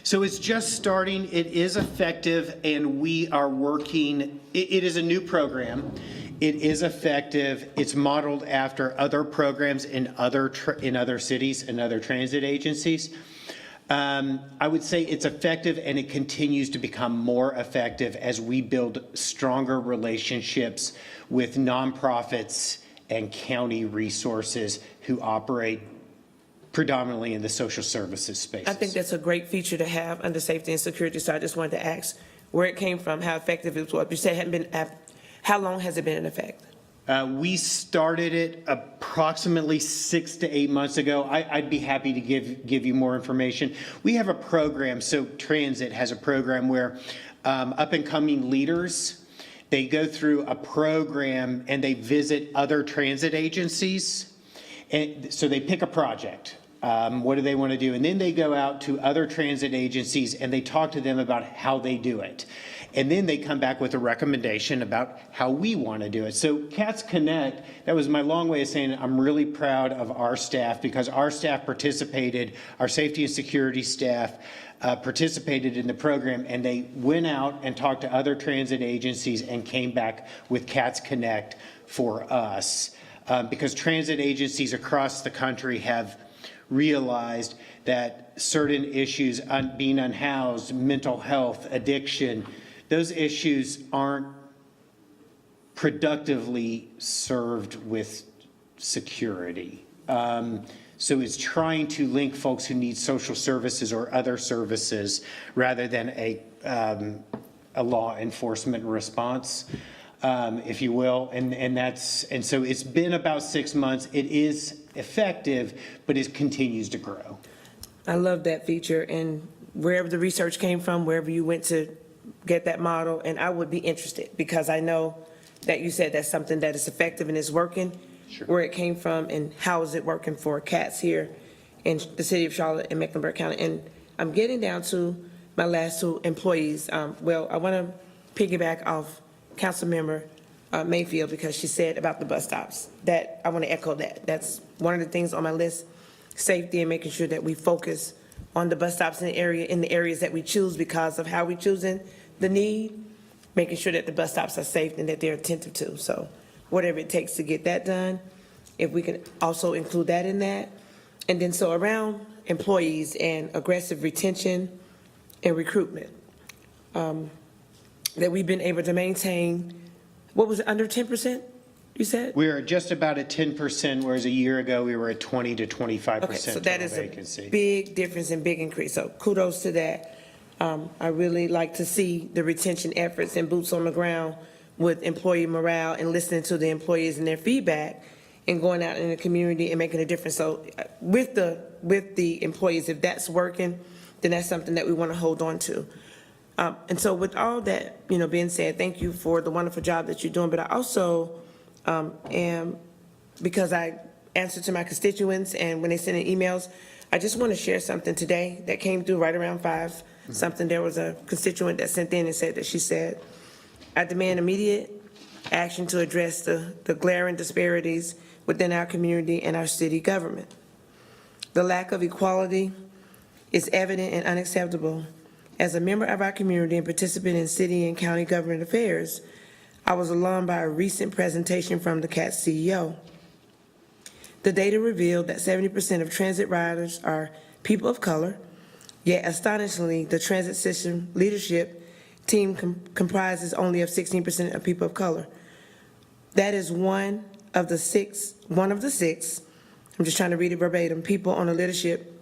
[SPEAKER 11] So it's just starting. It is effective, and we are working. It is a new program. It is effective. It's modeled after other programs in other cities and other transit agencies. I would say it's effective, and it continues to become more effective as we build stronger relationships with nonprofits and county resources who operate predominantly in the social services space.
[SPEAKER 9] I think that's a great feature to have under safety and security, so I just wanted to ask where it came from, how effective it was. You said it hadn't been, how long has it been in effect?
[SPEAKER 11] We started it approximately 6 to 8 months ago. I'd be happy to give you more information. We have a program, so Transit has a program where up-and-coming leaders They go through a program and they visit other transit agencies. And so they pick a project. What do they want to do? And then they go out to other transit agencies and they talk to them about how they do it. And then they come back with a recommendation about how we want to do it. So CATS Connect, that was my long way of saying I'm really proud of our staff because our staff participated, our safety and security staff participated in the program, and they went out and talked to other transit agencies and came back with CATS Connect for us. Because transit agencies across the country have realized that certain issues, being unhoused, mental health, addiction, those issues aren't productively served with security. So it's trying to link folks who need social services or other services rather than a law enforcement response, if you will. And so it's been about 6 months. It is effective, but it continues to grow.
[SPEAKER 9] I love that feature, and wherever the research came from, wherever you went to get that model, and I would be interested because I know that you said that's something that is effective and is working. Sure. Where it came from and how is it working for CATS here in the city of Charlotte and Mecklenburg County. And I'm getting down to my last two employees. Well, I want to piggyback off Councilmember Mayfield because she said about the bus stops. That I want to echo that. That's one of the things on my list, safety and making sure that we focus on the bus stops in the areas that we choose because of how we choosing the need, making sure that the bus stops are safe and that they're attentive to. So whatever it takes to get that done, if we can also include that in that. And then so around employees and aggressive retention and recruitment, that we've been able to maintain, what was it, under 10%, you said?
[SPEAKER 11] We're just about at 10%, whereas a year ago we were at 20 to 25%
[SPEAKER 9] Okay, so that is
[SPEAKER 11] vacancy.
[SPEAKER 9] a big difference and big increase. So kudos to that. I really like to see the retention efforts and boots on the ground with employee morale and listening to the employees and their feedback and going out in the community and making a difference. So with the employees, if that's working, then that's something that we want to hold on to. And so with all that, being said, thank you for the wonderful job that you're doing. But I also am, because I answer to my constituents and when they send in emails, I just want to share something today that came through right around 5. Something, there was a constituent that sent in and said that she said, I demand immediate action to address the glaring disparities within our community and our city government. The lack of equality is evident and unacceptable. As a member of our community and participant in city and county government affairs, I was alarmed by a recent presentation from the CATS CEO. The data revealed that 70% of transit riders are people of color, yet astonishingly, the transit system leadership team comprises only of 16% of people of color. That is one of the six, I'm just trying to read it verbatim, people on the leadership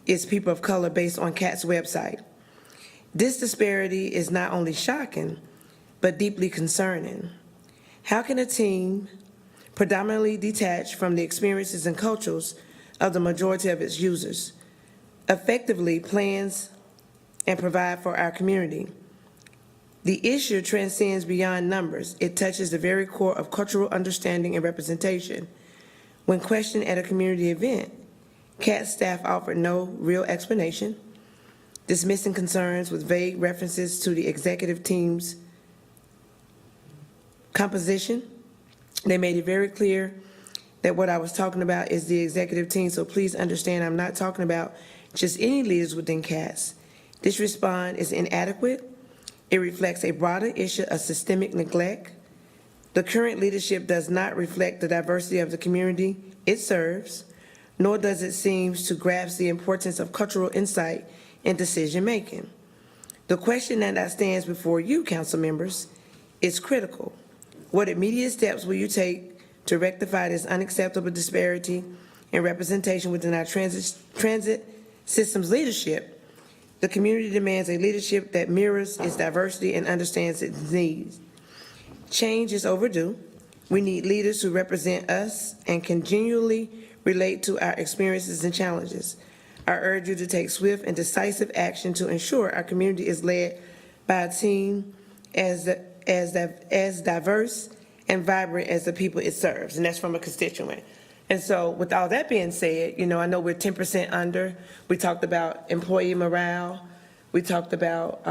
[SPEAKER 9] is people of color based on CATS website. This disparity is not only shocking, but deeply concerning. How can a team predominantly detached from the experiences and cultures of the majority of its users effectively plans and provide for our community? The issue transcends beyond numbers. It touches the very core of cultural understanding and representation. When questioned at a community event, CATS staff offered no real explanation, dismissing concerns with vague references to the executive team's composition. They made it very clear that what I was talking about is the executive team, so please understand I'm not talking about just any leaders within CATS. This response is inadequate. It reflects a broader issue of systemic neglect. The current leadership does not reflect the diversity of the community it serves, nor does it seem to grasp the importance of cultural insight in decision-making. The question that stands before you, council members, is critical. What immediate steps will you take to rectify this unacceptable disparity in representation within our transit system's leadership? The community demands a leadership that mirrors its diversity and understands its needs. Change is overdue. We need leaders who represent us and can genuinely relate to our experiences and challenges. I urge you to take swift and decisive action to ensure our community is led by a team as as diverse and vibrant as the people it serves, and that's from a constituent. And so with all that being said, I know we're 10% under. We talked about employee morale. We talked about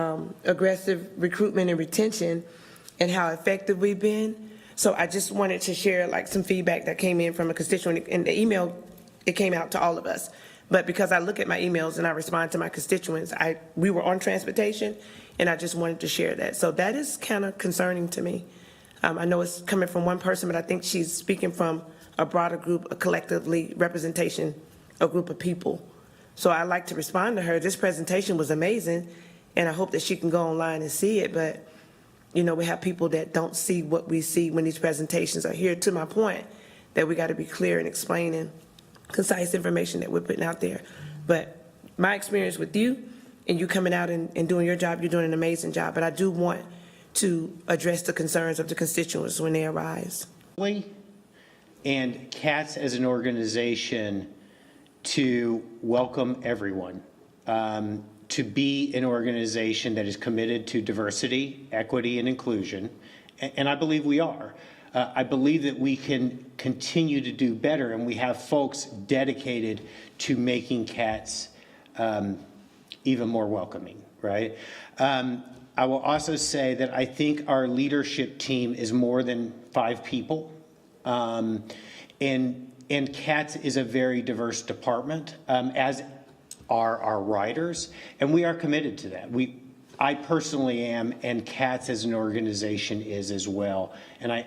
[SPEAKER 9] aggressive recruitment and retention and how effective we've been. So I just wanted to share like some feedback that came in from a constituent. In the email, it came out to all of us. But because I look at my emails and I respond to my constituents, we were on transportation, and I just wanted to share that. So that is kind of concerning to me. I know it's coming from one person, but I think she's speaking from a broader group, a collectively representation, a group of people. So I'd like to respond to her. This presentation was amazing, and I hope that she can go online and see it. But, we have people that don't see what we see when these presentations are here, to my point, that we got to be clear in explaining concise information that we're putting out there. But my experience with you and you coming out and doing your job, you're doing an amazing job. But I do want to address the concerns of the constituents when they arise.
[SPEAKER 11] And CATS as an organization to welcome everyone, to be an organization that is committed to diversity, equity, and inclusion. And I believe we are. I believe that we can continue to do better, and we have folks dedicated to making CATS even more welcoming, right? I will also say that I think our leadership team is more than 5 people. And CATS is a very diverse department, as are our writers, and we are committed to that. I personally am, and CATS as an organization is as well. And I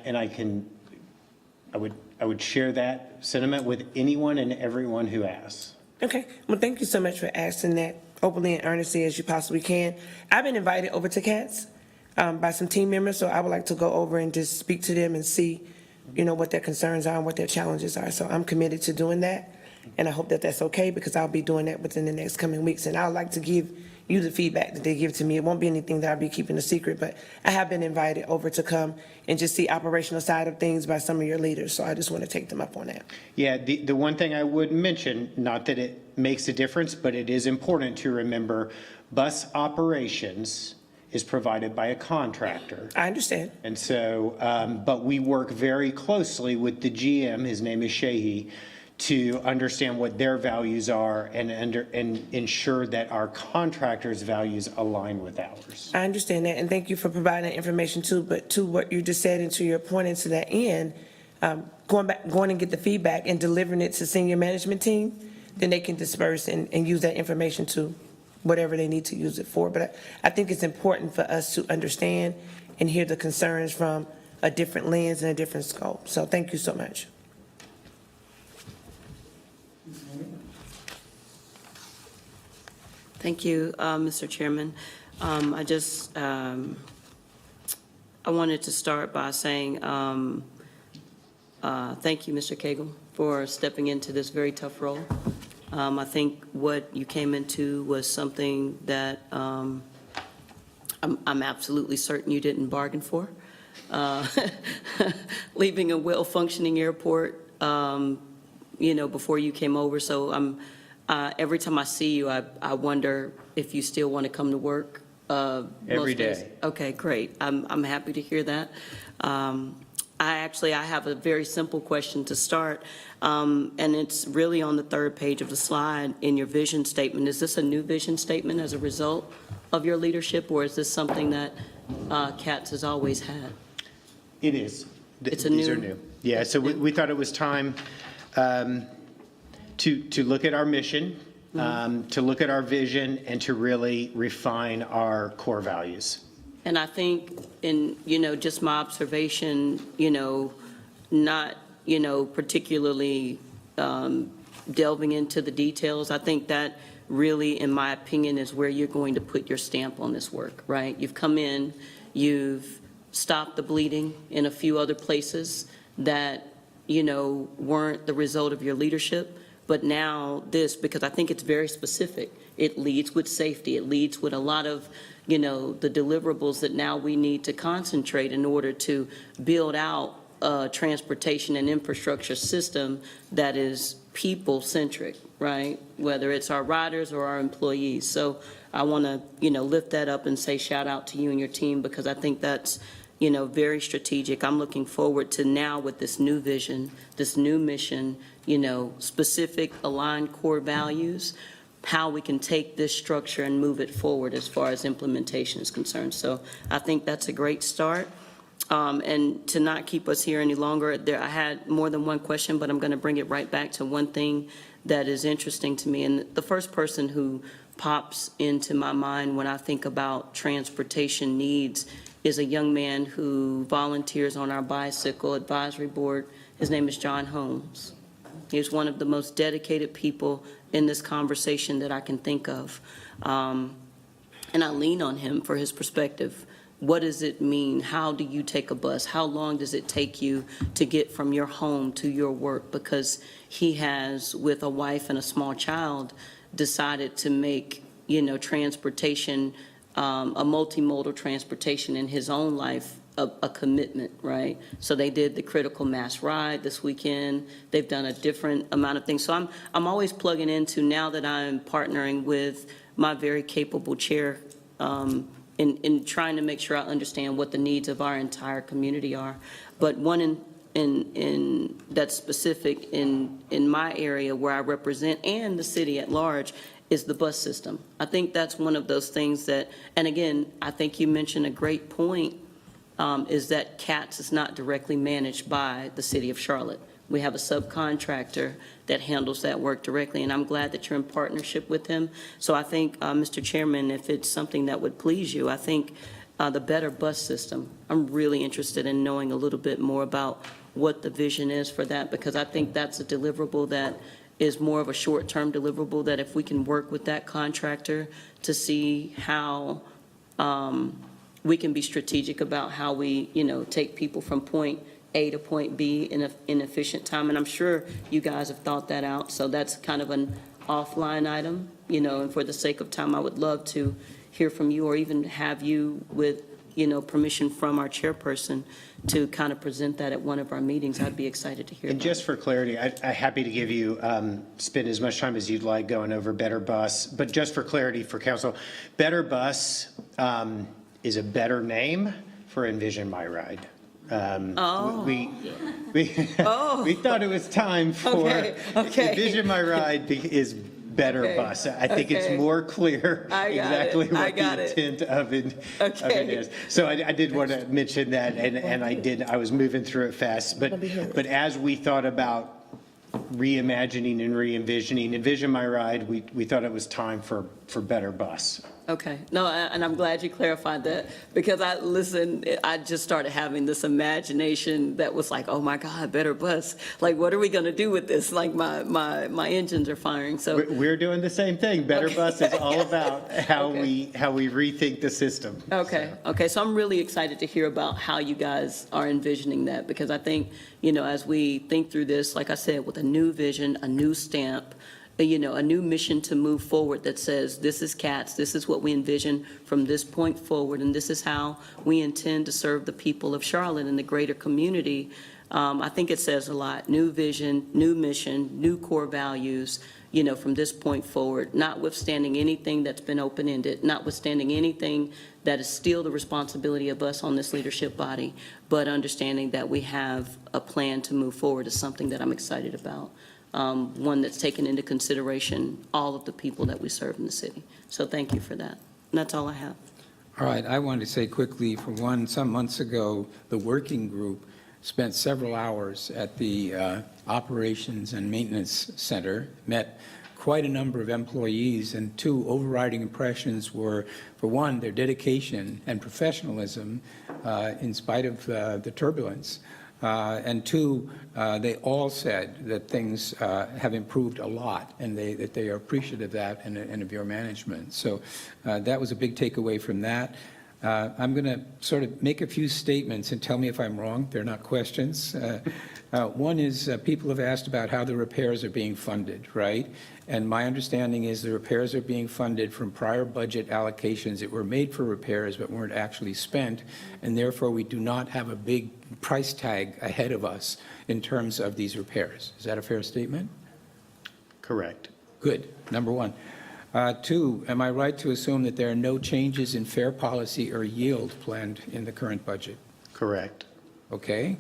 [SPEAKER 11] would share that sentiment with anyone and everyone who asks.
[SPEAKER 9] Okay, well, thank you so much for asking that openly and earnestly as you possibly can. I've been invited over to CATS by some team members, so I would like to go over and just speak to them and see, what their concerns are and what their challenges are. So I'm committed to doing that, and I hope that that's okay, because I'll be doing that within the next coming weeks. And I would like to give you the feedback that they give to me. It won't be anything that I'll be keeping a secret, but I have been invited over to come and just see operational side of things by some of your leaders. So I just want to take them up on that.
[SPEAKER 11] Yeah, the one thing I would mention, not that it makes a difference, but it is important to remember, bus operations is provided by a contractor.
[SPEAKER 9] I understand.
[SPEAKER 11] And so, but we work very closely with the GM, his name is Sheehy, to understand what their values are and ensure that our contractors' values align with ours.
[SPEAKER 9] I understand that, and thank you for providing that information too. But to what you just said and to your point and to that end, going and get the feedback and delivering it to senior management team, then they can disperse and use that information to whatever they need to use it for. But I think it's important for us to understand and hear the concerns from a different lens and a different scope. So thank you so much.
[SPEAKER 8] Thank you, Mr. Chairman. I wanted to start by saying thank you, Mr. Cagle, for stepping into this very tough role. I think what you came into was something that I'm absolutely certain you didn't bargain for. Leaving a well-functioning airport, before you came over. So every time I see you, I wonder if you still want to come to work.
[SPEAKER 11] Every day.
[SPEAKER 8] Okay, great. I'm happy to hear that. I have a very simple question to start, and it's really on the 3rd page of the slide in your vision statement. Is this a new vision statement as a result of your leadership, or is this something that CATS has always had?
[SPEAKER 11] It is.
[SPEAKER 8] These
[SPEAKER 11] are new. Yeah, so we thought it was time to look at our mission, to look at our vision, and to really refine our core values.
[SPEAKER 8] And I think in, just my observation, not, particularly delving into the details, I think that really, in my opinion, is where you're going to put your stamp on this work, right? You've come in, you've stopped the bleeding in a few other places that, weren't the result of your leadership. But now this, because I think it's very specific, it leads with safety, it leads with a lot of, the deliverables that now we need to concentrate in order to build out a transportation and infrastructure system that is people-centric, right? Whether it's our riders or our employees. So I want to, lift that up and say shout out to you and your team, because I think that's, very strategic. I'm looking forward to now with this new vision, this new mission, specific aligned core values, how we can take this structure and move it forward as far as implementation is concerned. So I think that's a great start. And to not keep us here any longer, I had more than one question, but I'm going to bring it right back to one thing that is interesting to me. And the first person who pops into my mind when I think about transportation needs is a young man who volunteers on our bicycle advisory board. His name is John Holmes. He's one of the most dedicated people in this conversation that I can think of. And I lean on him for his perspective. What does it mean? How do you take a bus? How long does it take you to get from your home to your work? Because he has, with a wife and a small child, decided to make, transportation, a multimodal transportation in his own life a commitment, right? So they did the critical mass ride this weekend. They've done a different amount of things. So I'm always plugging into, now that I'm partnering with my very capable chair, in trying to make sure I understand what the needs of our entire community are. But one in that's specific in my area where I represent and the city at large is the bus system. I think that's one of those things that, and again, I think you mentioned a great point, is that CATS is not directly managed by the city of Charlotte. We have a subcontractor that handles that work directly, and I'm glad that you're in partnership with him. So I think, Mr. Chairman, if it's something that would please you, I think the better bus system, I'm really interested in knowing a little bit more about what the vision is for that, because I think that's a deliverable that is more of a short-term deliverable, that if we can work with that contractor to see how we can be strategic about how we, take people from point A to point B in an efficient time. And I'm sure you guys have thought that out. So that's kind of an offline item, and for the sake of time, I would love to hear from you, or even have you with, permission from our chairperson to kind of present that at one of our meetings. I'd be excited to hear.
[SPEAKER 11] And just for clarity, I'm happy to give you, spend as much time as you'd like going over Better Bus, but just for clarity for council, Better Bus is a better name for Envision My Ride. We thought it was time for Envision My Ride is Better Bus. I think it's more clear exactly what the intent of it is. So I did want to mention that, and I was moving through it fast, but as we thought about reimagining and re-envisioning Envision My Ride, we thought it was time for Better Bus.
[SPEAKER 8] Okay. No, and I'm glad you clarified that, because I just started having this imagination that was like, oh my God, Better Bus. Like, what are we going to do with this? Like, my engines are firing. So
[SPEAKER 11] we're doing the same thing. Better Bus is all about how we rethink the system.
[SPEAKER 8] Okay. Okay. So I'm really excited to hear about how you guys are envisioning that, because I think, as we think through this, like I said, with a new vision, a new stamp, a new mission to move forward that says, this is CATS, this is what we envision from this point forward, and this is how we intend to serve the people of Charlotte and the greater community. I think it says a lot. New vision, new mission, new core values, from this point forward, notwithstanding anything that's been open-ended, notwithstanding anything that is still the responsibility of us on this leadership body, but understanding that we have a plan to move forward is something that I'm excited about. One that's taken into consideration all of the people that we serve in the city. So thank you for that. And that's all I have.
[SPEAKER 2] All right, I wanted to say quickly, for one, some months ago, the working group spent several hours at the Operations and Maintenance Center, met quite a number of employees, and two overriding impressions were, for one, their dedication and professionalism in spite of the turbulence. And two, they all said that things have improved a lot, and that they are appreciative of that and of your management. So that was a big takeaway from that. I'm going to sort of make a few statements and tell me if I'm wrong. They're not questions. One is people have asked about how the repairs are being funded, right? And my understanding is the repairs are being funded from prior budget allocations that were made for repairs but weren't actually spent, and therefore we do not have a big price tag ahead of us in terms of these repairs. Is that a fair statement?
[SPEAKER 11] Correct.
[SPEAKER 2] Good, number one. Two, am I right to assume that there are no changes in fare policy or yield planned in the current budget?
[SPEAKER 11] Correct.
[SPEAKER 2] Okay.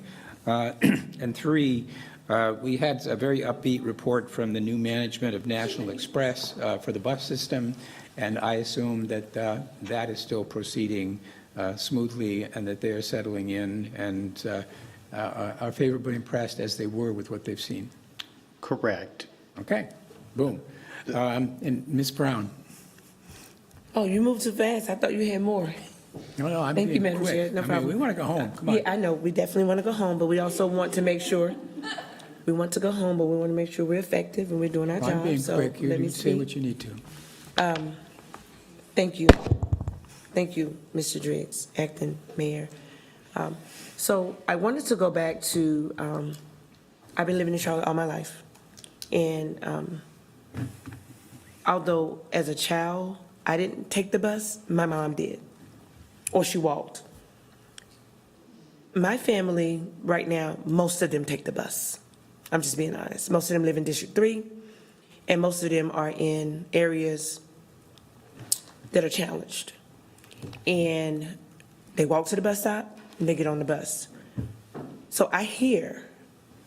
[SPEAKER 2] And 3, we had a very upbeat report from the new management of National Express for the bus system, and I assume that that is still proceeding smoothly and that they are settling in and are favorably impressed as they were with what they've seen.
[SPEAKER 11] Correct.
[SPEAKER 2] Okay, boom. And Ms. Brown?
[SPEAKER 9] Oh, you moved too fast. I thought you had more.
[SPEAKER 2] No, I'm
[SPEAKER 9] Thank you,
[SPEAKER 2] being
[SPEAKER 9] Madam
[SPEAKER 2] quick.
[SPEAKER 9] Chair. No
[SPEAKER 2] I mean,
[SPEAKER 9] problem.
[SPEAKER 2] we want to go home, come on.
[SPEAKER 9] Yeah, I know, we definitely want to go home, but we also want to make sure, we want to go home, but we want to make sure we're effective and we're doing our
[SPEAKER 2] I'm being
[SPEAKER 9] job, so
[SPEAKER 2] quick,
[SPEAKER 9] let me
[SPEAKER 2] you say
[SPEAKER 9] speak.
[SPEAKER 2] what you need to.
[SPEAKER 9] Thank you. Thank you, Mr. Driggs, Acting Mayor. So I wanted to go back to, I've been living in Charlotte all my life. And although as a child, I didn't take the bus, my mom did, or she walked. My family, right now, most of them take the bus. I'm just being honest. Most of them live in District 3, and most of them are in areas that are challenged. And they walk to the bus stop, and they get on the bus. So I hear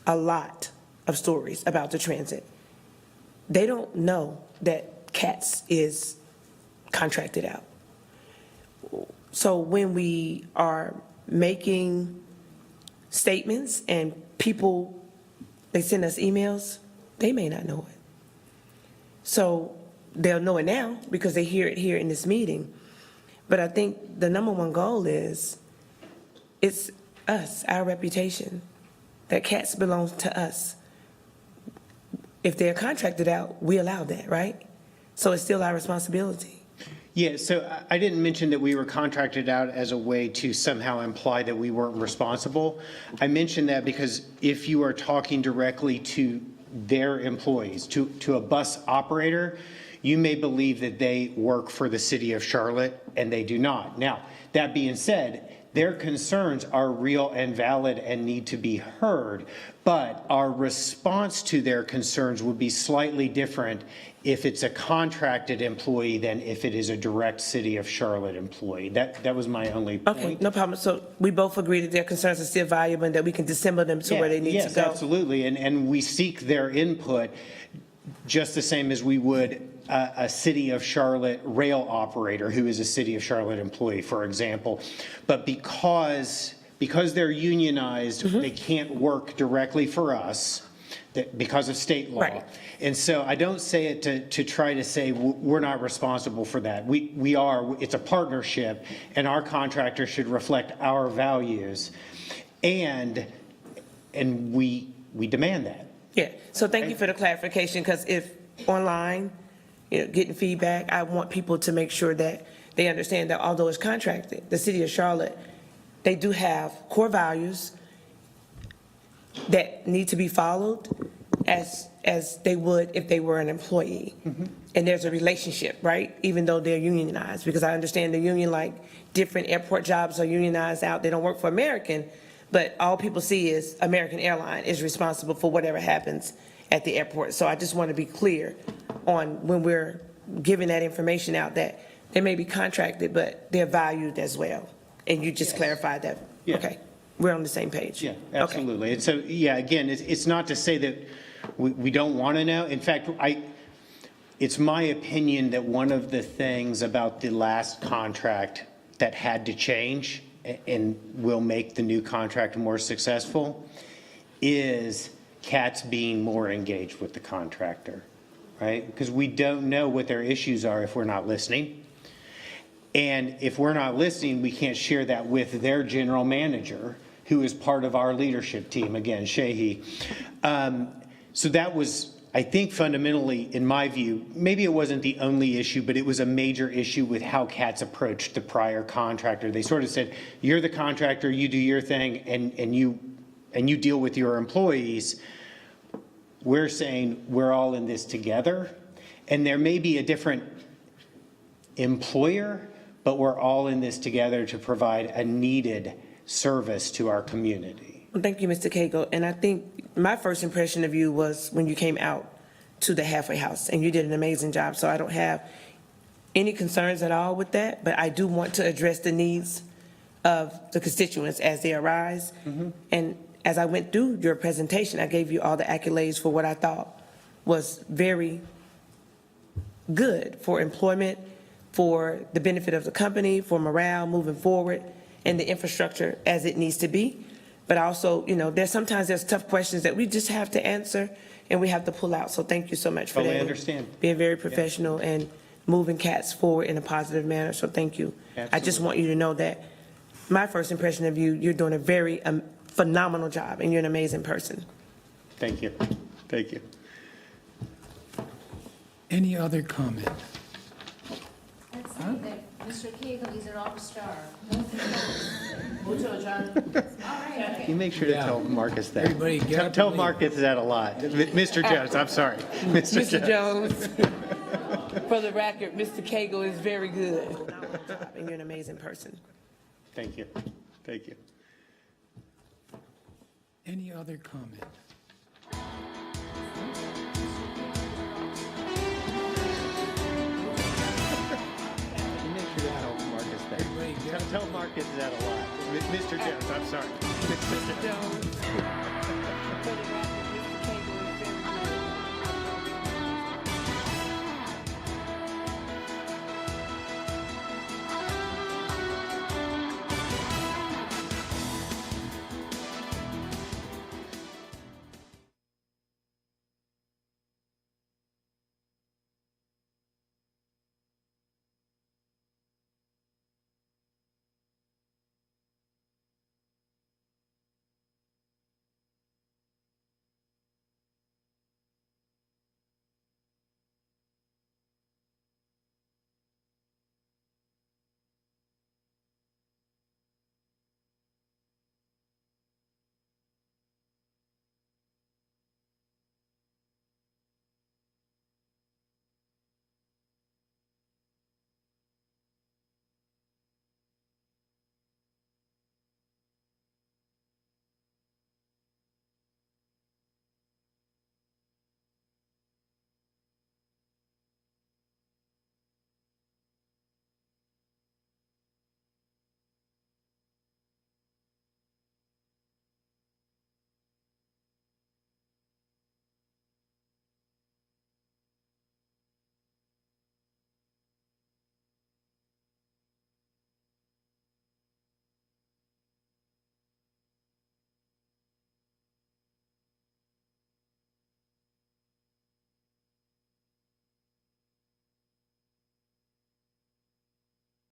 [SPEAKER 9] a lot of stories about the transit. They don't know that CATS is contracted out. So when we are making statements and people, they send us emails, they may not know it. So they'll know it now because they hear it here in this meeting. But I think the number one goal is, it's us, our reputation, that CATS belongs to us. If they're contracted out, we allow that, right? So it's still our responsibility.
[SPEAKER 11] Yeah, so I didn't mention that we were contracted out as a way to somehow imply that we weren't responsible. I mentioned that because if you are talking directly to their employees, to a bus operator, you may believe that they work for the city of Charlotte, and they do not. Now, that being said, their concerns are real and valid and need to be heard, but our response to their concerns would be slightly different if it's a contracted employee than if it is a direct city of Charlotte employee. That was my only point.
[SPEAKER 9] Okay, no problem. So we both agree that their concerns are still valuable and that we can dissemble them to where they need to
[SPEAKER 11] Yes,
[SPEAKER 9] go.
[SPEAKER 11] absolutely, and we seek their input just the same as we would a city of Charlotte rail operator who is a city of Charlotte employee, for example. But because they're unionized, they can't work directly for us because of state law.
[SPEAKER 9] Right.
[SPEAKER 11] And so I don't say it to try to say we're not responsible for that. We are, it's a partnership, and our contractor should reflect our values, and we demand that.
[SPEAKER 9] Yeah, so thank you for the clarification, because if online, getting feedback, I want people to make sure that they understand that although it's contracted, the city of Charlotte, they do have core values that need to be followed as they would if they were an employee. And there's a relationship, right? Even though they're unionized, because I understand the union, like different airport jobs are unionized out, they don't work for American, but all people see is American Airline is responsible for whatever happens at the airport. So I just want to be clear on when we're giving that information out, that they may be contracted, but they're valued as well. And you just clarified that.
[SPEAKER 11] Yeah.
[SPEAKER 9] Okay, we're on the same page.
[SPEAKER 11] Yeah,
[SPEAKER 9] Okay.
[SPEAKER 11] absolutely. And so, yeah, again, it's not to say that we don't want to know. In fact, it's my opinion that one of the things about the last contract that had to change and will make the new contract more successful is CATS being more engaged with the contractor, right? Because we don't know what their issues are if we're not listening. And if we're not listening, we can't share that with their general manager, who is part of our leadership team, again, Shehi. So that was, I think, fundamentally, in my view, maybe it wasn't the only issue, but it was a major issue with how CATS approached the prior contractor. They sort of said, you're the contractor, you do your thing, and you deal with your employees. We're saying we're all in this together, and there may be a different employer, but we're all in this together to provide a needed service to our community.
[SPEAKER 9] Well, thank you, Mr. Cagle. And I think my first impression of you was when you came out to the halfway house, and you did an amazing job. So I don't have any concerns at all with that, but I do want to address the needs of the constituents as they arise. And as I went through your presentation, I gave you all the accolades for what I thought was very good for employment, for the benefit of the company, for morale moving forward, and the infrastructure as it needs to be. But also, there's tough questions that we just have to answer and we have to pull out. So thank you so much for that.
[SPEAKER 11] Totally understand.
[SPEAKER 9] Being very professional and moving CATS forward in a positive manner. So thank you. I just want you to know that my first impression of you, you're doing a very phenomenal job and you're an amazing person.
[SPEAKER 11] Thank you. Thank you.
[SPEAKER 2] Any other comment?
[SPEAKER 7] Let's say that Mr. Cagle is a rock star.
[SPEAKER 11] You make sure to tell Marcus that.
[SPEAKER 2] Everybody get up
[SPEAKER 11] Tell
[SPEAKER 2] and leave.
[SPEAKER 11] Marcus that a lot. Mr. Jones, I'm sorry. Mr. Jones.
[SPEAKER 9] For the record, Mr. Cagle is very good. And you're an amazing person.
[SPEAKER 11] Thank you. Thank you.
[SPEAKER 2] Any other comment?
[SPEAKER 11] You make sure to tell Marcus that.
[SPEAKER 2] Everybody get up.
[SPEAKER 11] Tell Marcus that a lot. Mr. Jones, I'm sorry. Mr. Jones.
[SPEAKER 9] For the record,